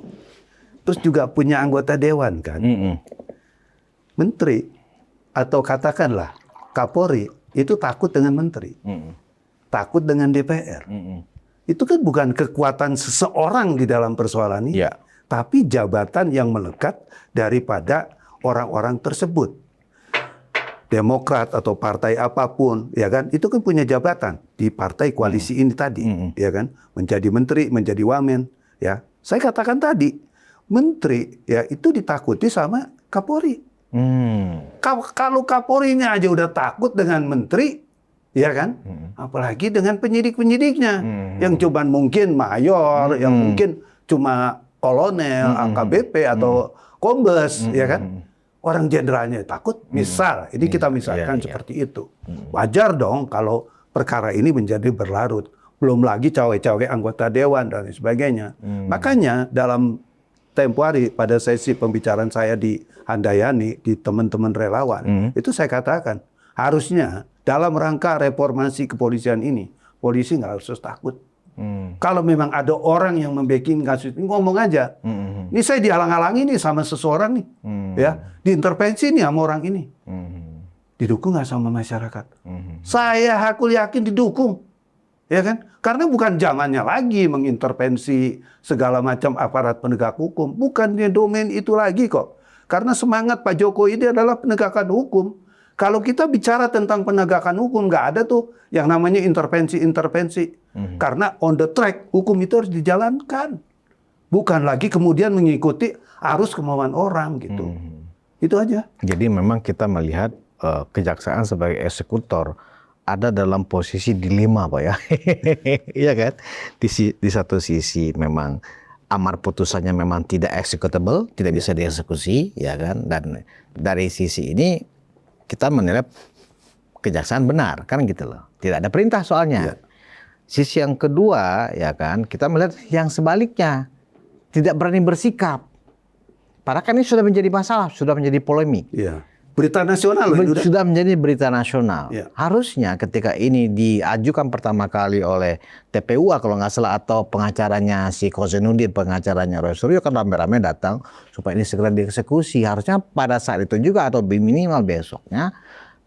Terus juga punya anggota dewan kan? Menteri atau katakanlah Kapolri itu takut dengan menteri, takut dengan DPR. Itu kan bukan kekuatan seseorang di dalam persoalan ini, tapi jabatan yang melekat daripada orang-orang tersebut. Demokrat atau partai apapun, ya kan, itu kan punya jabatan di partai koalisi ini tadi, ya kan, menjadi menteri, menjadi wamen, ya. Saya katakan tadi, menteri, ya itu ditakuti sama Kapolri. Kalau Kapolrinya aja udah takut dengan menteri, ya kan? Apalagi dengan penyidik-penyidiknya yang cuma mungkin mayor, yang mungkin cuma kolonel, AKBP atau kombes, ya kan? Orang jenderalnya takut. Misal, ini kita misalkan seperti itu. Wajar dong kalau perkara ini menjadi berlarut. Belum lagi cawe-cawe anggota dewan dan lain sebagainya. Makanya dalam tempo hari pada sesi pembicaraan saya di Handayani, di teman-teman relawan, itu saya katakan harusnya dalam rangka reformasi kepolisian ini, polisi nggak harus takut. Kalau memang ada orang yang membacking kasus ini, ngomong aja. Ini saya dihalang-halangi nih sama seseorang nih, ya, diintervensi nih sama orang ini. Didukung nggak sama masyarakat? Aku yakin didukung, ya kan? Karena bukan zamannya lagi mengintervensi segala macam aparat penegak hukum, bukannya domain itu lagi kok. Karena semangat Pak Jokowi ini adalah penegakan hukum. Kalau kita bicara tentang penegakan hukum, nggak ada tuh yang namanya intervensi-intervensi. Karena on the track, hukum itu harus dijalankan. Bukan lagi kemudian mengikuti arus kemauan orang gitu. Itu aja. Jadi memang kita melihat kejaksaan sebagai eksekutor ada dalam posisi dilema, Pak ya. Iya kan? Di satu sisi memang amar putusannya memang tidak executable, tidak bisa dieksekusi, ya kan? Dan dari sisi ini kita menilai kejaksaan benar, kan gitu loh. Tidak ada perintah soalnya. Sisi yang kedua, ya kan, kita melihat yang sebaliknya, tidak berani bersikap. Padahal kan ini sudah menjadi masalah, sudah menjadi polemik. Iya. Berita nasional loh, sudah menjadi berita nasional. Ya. Harusnya ketika ini diajukan pertama kali oleh TPUA kalau nggak salah, atau pengacaranya si Kozenudin, pengacaranya Roy Suryo kan rame-rame datang supaya ini segera dieksekusi. Harusnya pada saat itu juga atau minimal besoknya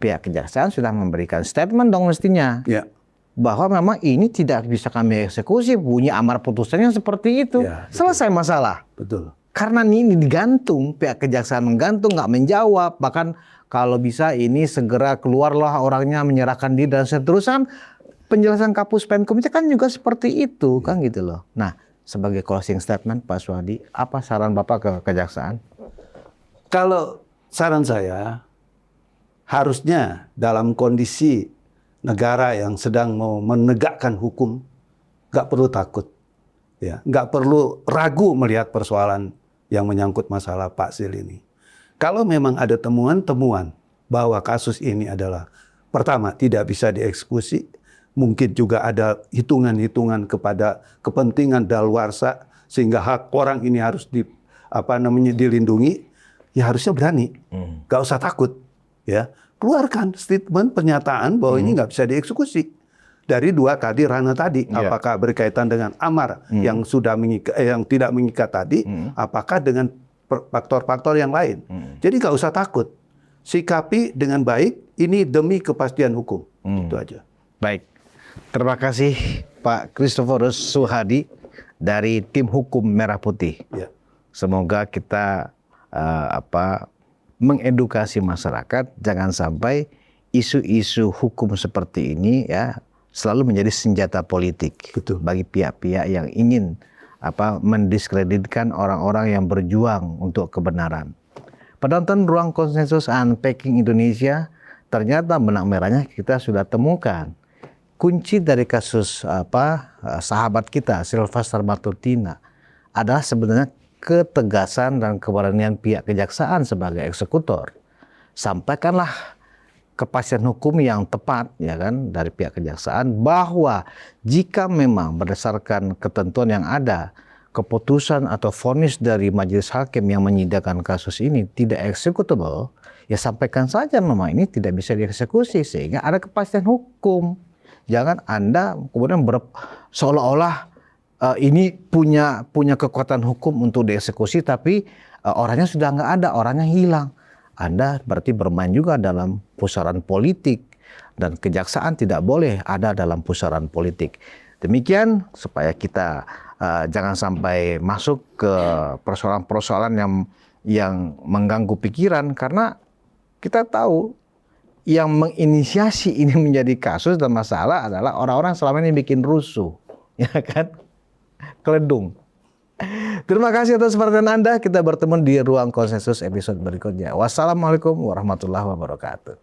pihak kejaksaan sudah memberikan statement dong mestinya. Ya. Bahwa memang ini tidak bisa kami eksekusi, bunyi amar putusannya seperti itu. Ya, selesai masalah. Betul. Karena ini digantung, pihak kejaksaan menggantung, nggak menjawab. Bahkan kalau bisa ini segera keluarlah orangnya menyerahkan diri dan seterusnya. Penjelasan Kapus Penkum itu kan juga seperti itu, kan gitu loh. Nah, sebagai closing statement Pak Suhadi, apa saran Bapak ke kejaksaan? Kalau saran saya, harusnya dalam kondisi negara yang sedang mau menegakkan hukum, nggak perlu takut. Ya, nggak perlu ragu melihat persoalan yang menyangkut masalah Pak Sil ini. Kalau memang ada temuan-temuan bahwa kasus ini adalah pertama tidak bisa dieksekusi, mungkin juga ada hitungan-hitungan kepada kepentingan daluarsa sehingga hak orang ini harus dilindungi, ya harusnya berani, nggak usah takut, ya keluarkan statement pernyataan bahwa ini nggak bisa dieksekusi. Dari dua tadi ranah tadi, apakah berkaitan dengan amar yang sudah yang tidak mengikat tadi, apakah dengan faktor-faktor yang lain. Jadi nggak usah takut, sikapi dengan baik. Ini demi kepastian hukum. Itu aja. Baik, terima kasih Pak Christophorus Suhadi dari tim hukum Merah Putih. Ya. Semoga kita mengedukasi masyarakat, jangan sampai isu-isu hukum seperti ini ya selalu menjadi senjata politik. Betul. Bagi pihak-pihak yang ingin mendiskreditkan orang-orang yang berjuang untuk kebenaran. Penonton Ruang Konsensus Unpacking Indonesia, ternyata benang merahnya kita sudah temukan. Kunci dari kasus sahabat kita Sylvester Matutina adalah sebenarnya ketegasan dan keberanian pihak kejaksaan sebagai eksekutor. Sampaikanlah kepastian hukum yang tepat ya kan dari pihak kejaksaan bahwa jika memang berdasarkan ketentuan yang ada, keputusan atau vonis dari majelis hakim yang menyidangkan kasus ini tidak executable, ya sampaikan saja memang ini tidak bisa dieksekusi sehingga ada kepastian hukum. Jangan Anda kemudian seolah-olah ini punya kekuatan hukum untuk dieksekusi tapi orangnya sudah nggak ada, orangnya hilang. Anda berarti bermain juga dalam pusaran politik dan kejaksaan tidak boleh ada dalam pusaran politik. Demikian supaya kita jangan sampai masuk ke persoalan-persoalan yang mengganggu pikiran, karena kita tahu yang menginisiasi ini menjadi kasus dan masalah adalah orang-orang selama ini bikin rusuh, ya kan? Keledung. Terima kasih atas perhatian Anda. Kita bertemu di Ruang Konsensus episode berikutnya. Wassalamualaikum warahmatullahi wabarakatuh.